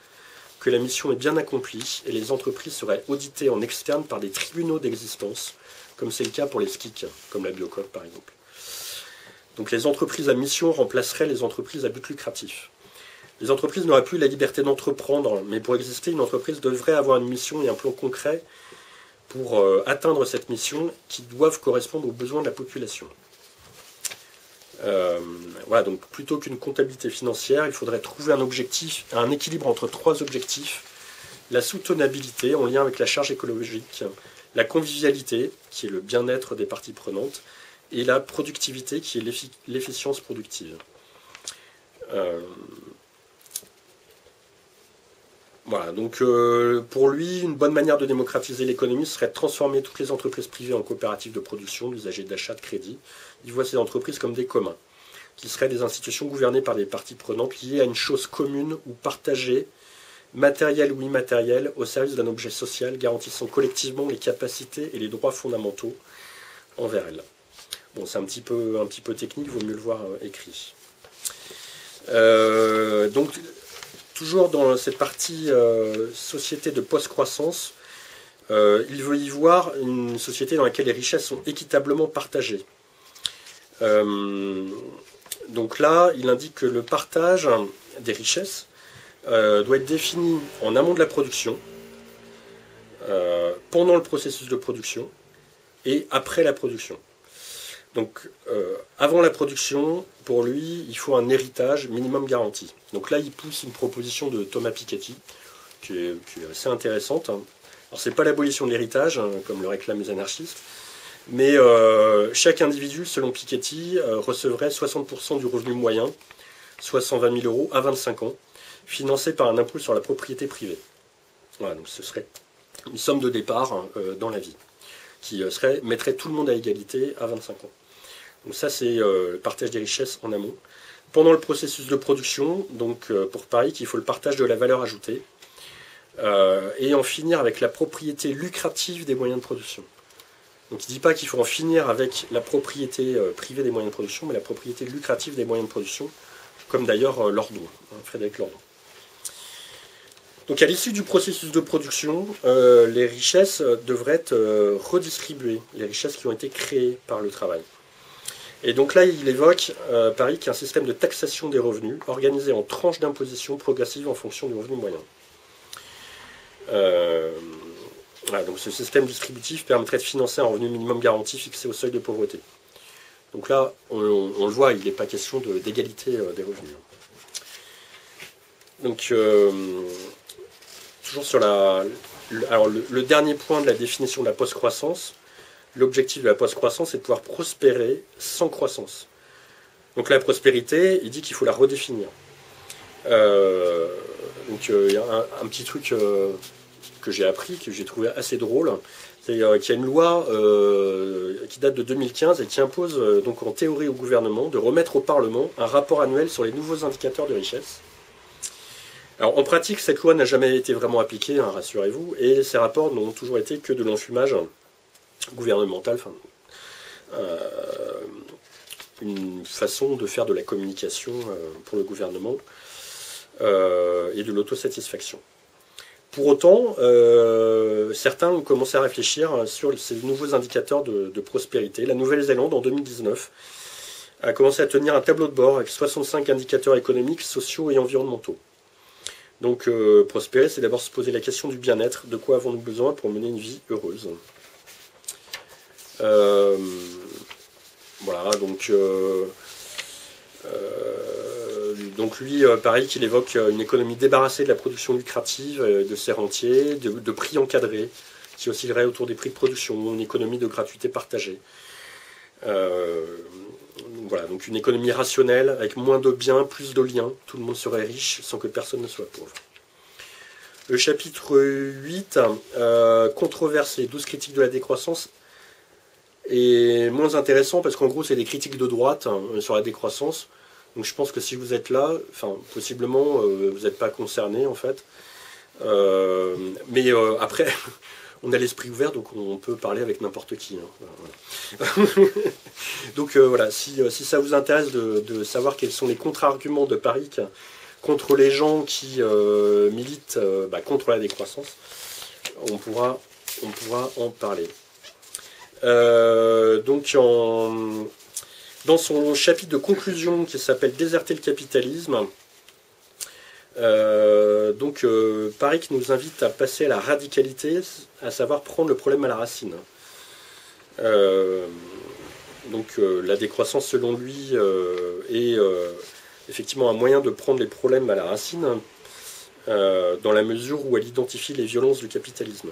que la mission est bien accomplie, et les entreprises seraient auditées en externe par des tribunaux d'existence, comme c'est le cas pour les SCIC, comme la Biocoop par exemple. Donc les entreprises à mission remplaceraient les entreprises à but lucratif. Les entreprises n'auraient plus la liberté d'entreprendre, mais pour exister, une entreprise devrait avoir une mission et un plan concret pour atteindre cette mission qui doivent correspondre aux besoins de la population. Voilà, donc plutôt qu'une comptabilité financière, il faudrait trouver un équilibre entre trois objectifs: la soutenabilité en lien avec la charge écologique, la convivialité, qui est le bien-être des parties prenantes, et la productivité, qui est l'efficience productive. Voilà, donc pour lui, une bonne manière de démocratiser l'économie serait de transformer toutes les entreprises privées en coopératives de production, d'usagers, d'achat, de crédit. Il voit ces entreprises comme des communs, qui seraient des institutions gouvernées par des parties prenantes liées à une chose commune ou partagée, matérielle ou immatérielle, au service d'un objet social, garantissant collectivement les capacités et les droits fondamentaux envers elles. Bon, c'est un petit peu technique, il vaut mieux le voir écrit. Donc, toujours dans cette partie société de post-croissance, il veut y voir une société dans laquelle les richesses sont équitablement partagées. Donc là, il indique que le partage des richesses doit être défini en amont de la production, pendant le processus de production et après la production. Donc, avant la production, pour lui, il faut un héritage minimum garanti. Donc là, il pousse une proposition de Thomas Piketty, qui est assez intéressante. Alors, c'est pas l'abolition de l'héritage, hein, comme le réclament les anarchistes, mais chaque individu, selon Piketty, recevrait 60% du revenu moyen, soit 120 000 euros, à 25 ans, financé par un impôt sur la propriété privée. Voilà, donc ce serait une somme de départ dans la vie, qui mettrait tout le monde à égalité à 25 ans. Donc ça, c'est le partage des richesses en amont. Pendant le processus de production, donc pour Paris, il faut le partage de la valeur ajoutée, et en finir avec la propriété lucrative des moyens de production. Donc il ne dit pas qu'il faut en finir avec la propriété privée des moyens de production, mais la propriété lucrative des moyens de production, comme d'ailleurs Lordon, Frédéric Lordon. Donc à l'issue du processus de production, les richesses devraient être redistribuées, les richesses qui ont été créées par le travail. Et donc là, il évoque Paris qui est un système de taxation des revenus, organisé en tranches d'imposition progressives en fonction du revenu moyen. Voilà, donc ce système distributif permettrait de financer un revenu minimum garanti fixé au seuil de pauvreté. Donc là, on le voit, il n'est pas question d'égalité des revenus. Donc, toujours sur le dernier point de la définition de la post-croissance, l'objectif de la post-croissance est de pouvoir prospérer sans croissance. Donc la prospérité, il dit qu'il faut la redéfinir. Donc il y a un petit truc que j'ai appris, que j'ai trouvé assez drôle, c'est qu'il y a une loi qui date de 2015 et qui impose donc en théorie au gouvernement de remettre au Parlement un rapport annuel sur les nouveaux indicateurs de richesse. Alors en pratique, cette loi n'a jamais été vraiment appliquée, hein, rassurez-vous, et ces rapports n'ont toujours été que de l'enfumage gouvernemental, enfin, une façon de faire de la communication pour le gouvernement et de l'autosatisfaction. Pour autant, certains ont commencé à réfléchir sur ces nouveaux indicateurs de prospérité. La Nouvelle-Zélande, en 2019, a commencé à tenir un tableau de bord avec 65 indicateurs économiques, sociaux et environnementaux. Donc, prospérer, c'est d'abord se poser la question du bien-être. De quoi avons-nous besoin pour mener une vie heureuse ? Voilà, donc lui, pareil, qu'il évoque une économie débarrassée de la production lucrative, de ses rentiers, de prix encadrés, qui oscillerait autour des prix de production, une économie de gratuité partagée. Voilà, donc une économie rationnelle, avec moins de biens, plus de liens, tout le monde serait riche sans que personne ne soit pauvre. Le chapitre 8, controverse et 12 critiques de la décroissance, est moins intéressant parce qu'en gros c'est des critiques de droite sur la décroissance. Donc je pense que si vous êtes là, enfin possiblement vous n'êtes pas concerné en fait. Mais après, on a l'esprit ouvert, donc on peut parler avec n'importe qui. Hein. Voilà. Donc voilà, si ça vous intéresse de savoir quels sont les contre-arguments de Parik contre les gens qui militent contre la décroissance, on pourra en parler. Donc dans son chapitre de conclusion qui s'appelle Déserter le capitalisme, Parik nous invite à passer à la radicalité, à savoir prendre le problème à la racine. La décroissance selon lui est effectivement un moyen de prendre les problèmes à la racine dans la mesure où elle identifie les violences du capitalisme.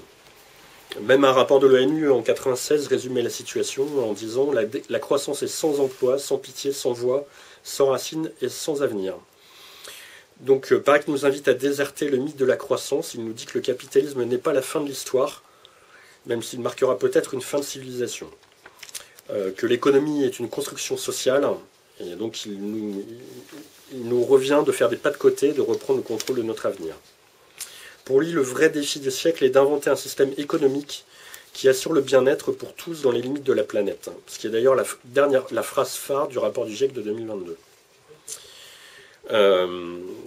Même un rapport de l'ONU en 1996 résumait la situation en disant « La croissance est sans emploi, sans pitié, sans voix, sans racines et sans avenir ». Donc Parik nous invite à déserter le mythe de la croissance. Il nous dit que le capitalisme n'est pas la fin de l'histoire, même s'il marquera peut-être une fin de civilisation. Que l'économie est une construction sociale, et donc il nous revient de faire des pas de côté, de reprendre le contrôle de notre avenir. Pour lui, le vrai défi du siècle est d'inventer un système économique qui assure le bien-être pour tous dans les limites de la planète. Ce qui est d'ailleurs la phrase phare du rapport du GIEC de 2022.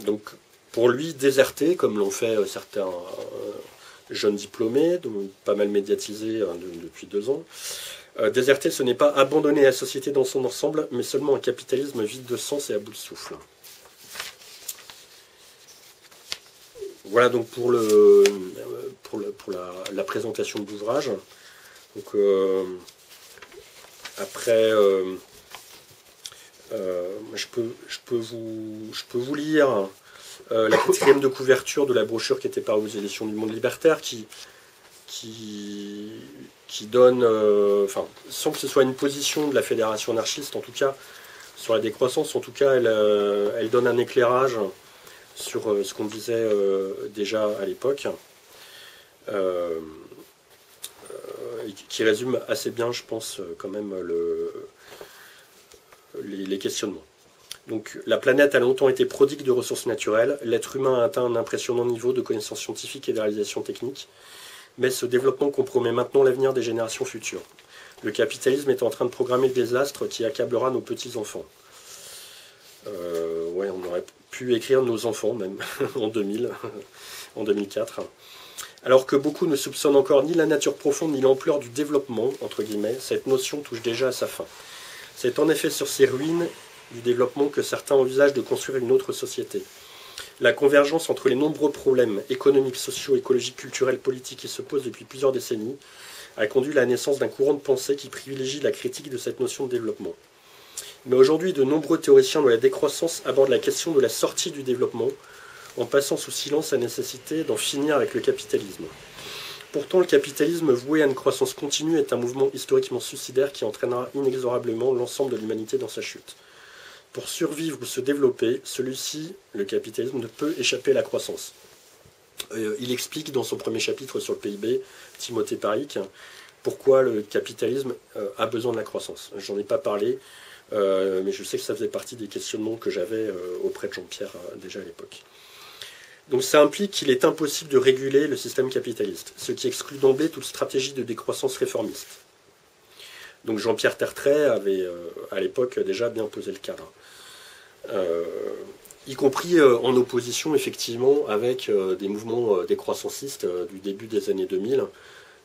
Donc, pour lui, déserter, comme l'ont fait certains jeunes diplômés, pas mal médiatisés depuis 2 ans, déserter, ce n'est pas abandonner la société dans son ensemble, mais seulement un capitalisme vide de sens et à bout de souffle. Voilà donc pour la présentation de l'ouvrage. Donc après, je peux vous lire la 4e de couverture de la brochure qui était parue aux éditions du Monde Libertaire, qui donne, sans que ce soit une position de la fédération anarchiste, en tout cas sur la décroissance, en tout cas elle donne un éclairage sur ce qu'on disait déjà à l'époque, qui résume assez bien, je pense, quand même les questionnements. Donc, la planète a longtemps été prodigue de ressources naturelles, l'être humain a atteint un impressionnant niveau de connaissances scientifiques et de réalisations techniques, mais ce développement compromet maintenant l'avenir des générations futures. Le capitalisme est en train de programmer le désastre qui accablera nos petits-enfants. On aurait pu écrire nos enfants même en 2004. Alors que beaucoup ne soupçonnent encore ni la nature profonde ni l'ampleur du développement, entre guillemets, cette notion touche déjà à sa fin. C'est en effet sur ces ruines du développement que certains envisagent de construire une autre société. La convergence entre les nombreux problèmes économiques, sociaux, écologiques, culturels, politiques qui se posent depuis plusieurs décennies a conduit à la naissance d'un courant de pensée qui privilégie la critique de cette notion de développement. Mais aujourd'hui, de nombreux théoriciens de la décroissance abordent la question de la sortie du développement, en passant sous silence la nécessité d'en finir avec le capitalisme. Pourtant, le capitalisme voué à une croissance continue est un mouvement historiquement suicidaire qui entraînera inexorablement l'ensemble de l'humanité dans sa chute. Pour survivre ou se développer, celui-ci, le capitalisme, ne peut échapper à la croissance. Il explique dans son premier chapitre sur le PIB, Timothée Parik, pourquoi le capitalisme a besoin de la croissance. J'en ai pas parlé, mais je sais que ça faisait partie des questionnements que j'avais auprès de Jean-Pierre déjà à l'époque. Donc ça implique qu'il est impossible de réguler le système capitaliste, ce qui exclut d'emblée toute stratégie de décroissance réformiste. Donc Jean-Pierre Tertrais avait à l'époque déjà bien posé le cadre. Y compris en opposition effectivement avec des mouvements décroissancistes du début des années 2000,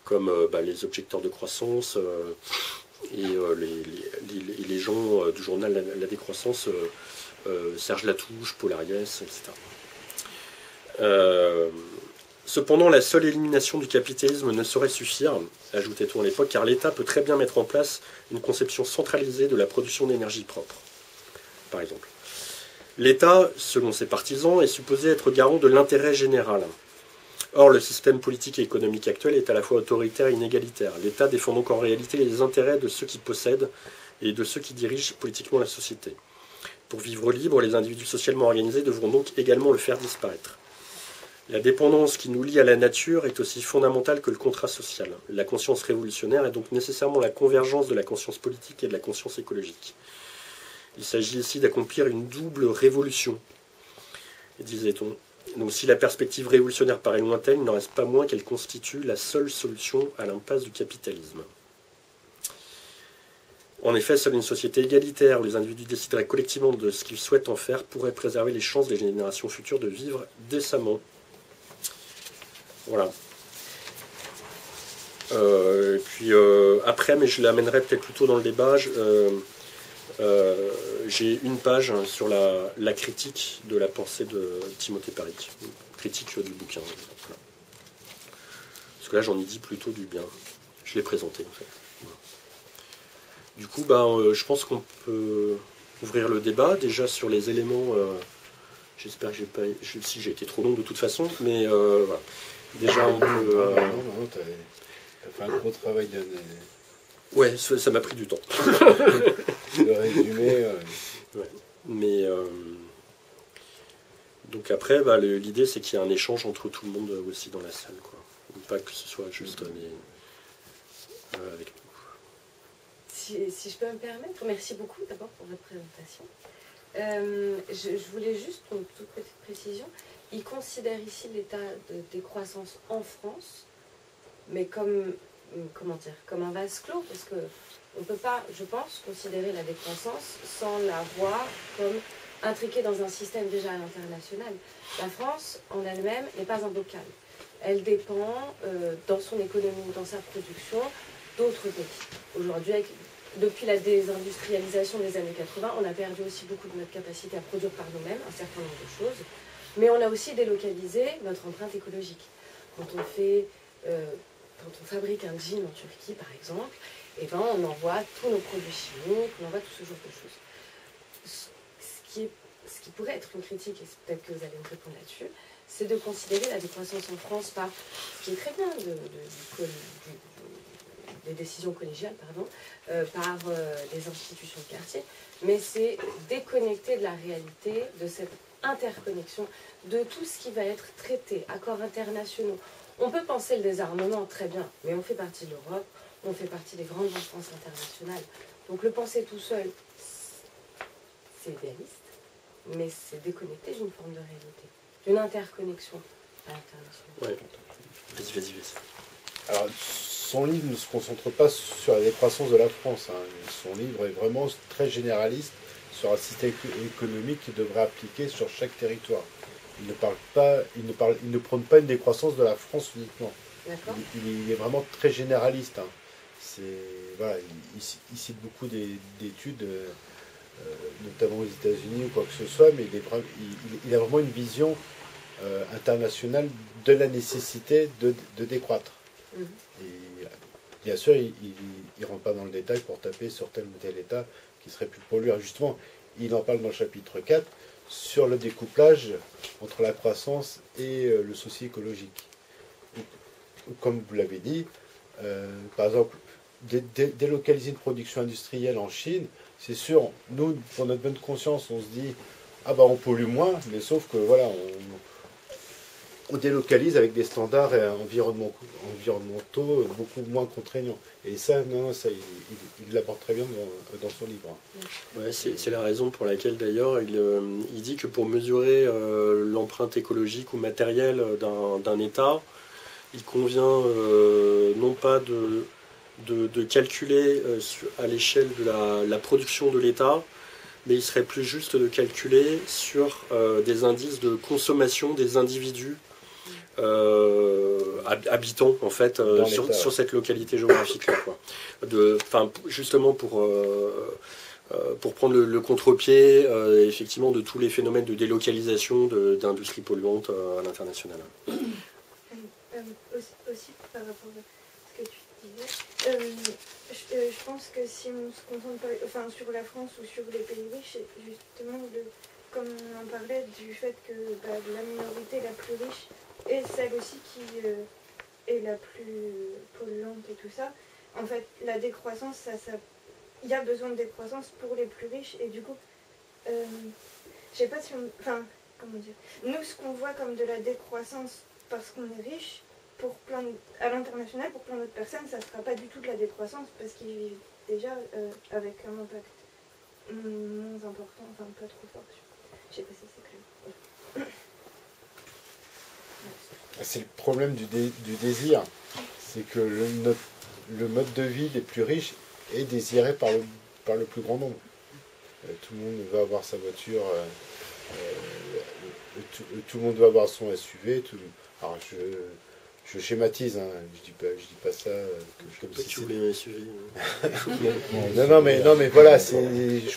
comme les objecteurs de croissance et les gens du journal La Décroissance, Serge Latouche, Paul Ariès, etc. Cependant, la seule élimination du capitalisme ne saurait suffire, ajoutait-on à l'époque, car l'État peut très bien mettre en place une conception centralisée de la production d'énergie propre, par exemple. L'État, selon ses partisans, est supposé être garant de l'intérêt général. Or, le système politique et économique actuel est à la fois autoritaire et inégalitaire. L'État défend donc en réalité les intérêts de ceux qui possèdent et de ceux qui dirigent politiquement la société. Pour vivre libre, les individus socialement organisés devront donc également le faire disparaître. La dépendance qui nous lie à la nature est aussi fondamentale que le contrat social. La conscience révolutionnaire est donc nécessairement la convergence de la conscience politique et de la conscience écologique. Il s'agit ici d'accomplir une double révolution, disait-on. Donc si la perspective révolutionnaire paraît lointaine, il n'en reste pas moins qu'elle constitue la seule solution à l'impasse du capitalisme. En effet, seule une société égalitaire où les individus décideraient collectivement de ce qu'ils souhaitent en faire pourrait préserver les chances des générations futures de vivre décemment. Voilà. Et puis après, mais je l'amènerai peut-être plutôt dans le débat, j'ai une page sur la critique de la pensée de Timothée Paric, critique du bouquin. Voilà. Parce que là, j'en ai dit plutôt du bien. Je l'ai présenté, en fait. Voilà. Du coup, je pense qu'on peut ouvrir le débat, déjà sur les éléments... J'espère que si j'ai été trop long de toute façon, mais voilà. Déjà, on peut... Non, t'as fait un gros travail de... Ouais, ça m'a pris du temps. Le résumé... Ouais. Mais... Donc après, l'idée, c'est qu'il y ait un échange entre tout le monde aussi dans la salle, quoi. Pas que ce soit juste avec nous. Si je peux me permettre, merci beaucoup d'abord pour votre présentation. Je voulais juste, pour une toute petite précision, il considère ici l'état de décroissance en France, mais comme un vase clos, parce qu'on ne peut pas, je pense, considérer la décroissance sans la voir comme intriquée dans un système déjà à l'international. La France, en elle-même, n'est pas un bocal. Elle dépend, dans son économie, dans sa production, d'autres pays. Aujourd'hui, depuis la désindustrialisation des années 80, on a perdu aussi beaucoup de notre capacité à produire par nous-mêmes un certain nombre de choses, mais on a aussi délocalisé notre empreinte écologique. Quand on fabrique un jean en Turquie, par exemple, on envoie tous nos produits chimiques, on envoie tout ce genre de choses. Ce qui pourrait être une critique, et peut-être que vous allez me répondre là-dessus, c'est de considérer la décroissance en France par, ce qui est très bien, des décisions collégiales, par les institutions de quartier, mais c'est déconnecter de la réalité, de cette interconnexion, de tout ce qui va être traité, accords internationaux. On peut penser le désarmement très bien, mais on fait partie de l'Europe, on fait partie des grandes instances internationales. Donc le penser tout seul, c'est idéaliste, mais c'est déconnecté d'une forme de réalité, d'une interconnexion à l'international. Ouais. Vas-y. Alors, son livre ne se concentre pas sur la décroissance de la France. Son livre est vraiment très généraliste sur un système économique qui devrait appliquer sur chaque territoire. Il ne prône pas une décroissance de la France uniquement. Il est vraiment très généraliste. Il cite beaucoup d'études, notamment aux États-Unis ou quoi que ce soit, mais il a vraiment une vision internationale de la nécessité de décroître. Et bien sûr, il ne rentre pas dans le détail pour taper sur tel ou tel État qui serait plus pollueur. Justement, il en parle dans le chapitre 4 sur le découplage entre la croissance et le socio-écologique. Comme vous l'avez dit, par exemple, délocaliser une production industrielle en Chine, c'est sûr, nous, pour notre bonne conscience, on se dit on pollue moins, mais sauf que voilà, on délocalise avec des standards environnementaux beaucoup moins contraignants. Et ça, il l'apporte très bien dans son livre. Ouais, c'est la raison pour laquelle d'ailleurs il dit que pour mesurer l'empreinte écologique ou matérielle d'un État, il convient non pas de calculer à l'échelle de la production de l'État, mais il serait plus juste de calculer sur des indices de consommation des individus habitants en fait sur cette localité géographique là, justement pour prendre le contre-pied effectivement de tous les phénomènes de délocalisation d'industries polluantes à l'international. Aussi par rapport à ce que tu disais, je pense que si on se concentre sur la France ou sur les pays riches, justement, comme on en parlait, du fait que la minorité la plus riche est celle aussi qui est la plus polluante et tout ça. En fait, la décroissance, il y a besoin de décroissance pour les plus riches et du coup, je sais pas si on... Enfin, comment dire. Nous, ce qu'on voit comme de la décroissance parce qu'on est riche, à l'international, pour plein d'autres personnes, ça ne sera pas du tout de la décroissance parce qu'ils vivent déjà avec un impact moins important, enfin pas trop fort. Je sais pas si c'est clair. C'est le problème du désir. C'est que le mode de vie des plus riches est désiré par le plus grand nombre. Tout le monde va avoir sa voiture, tout le monde va avoir son SUV. Alors je schématise, hein, je dis pas ça comme si tu voulais un SUV. non mais voilà, je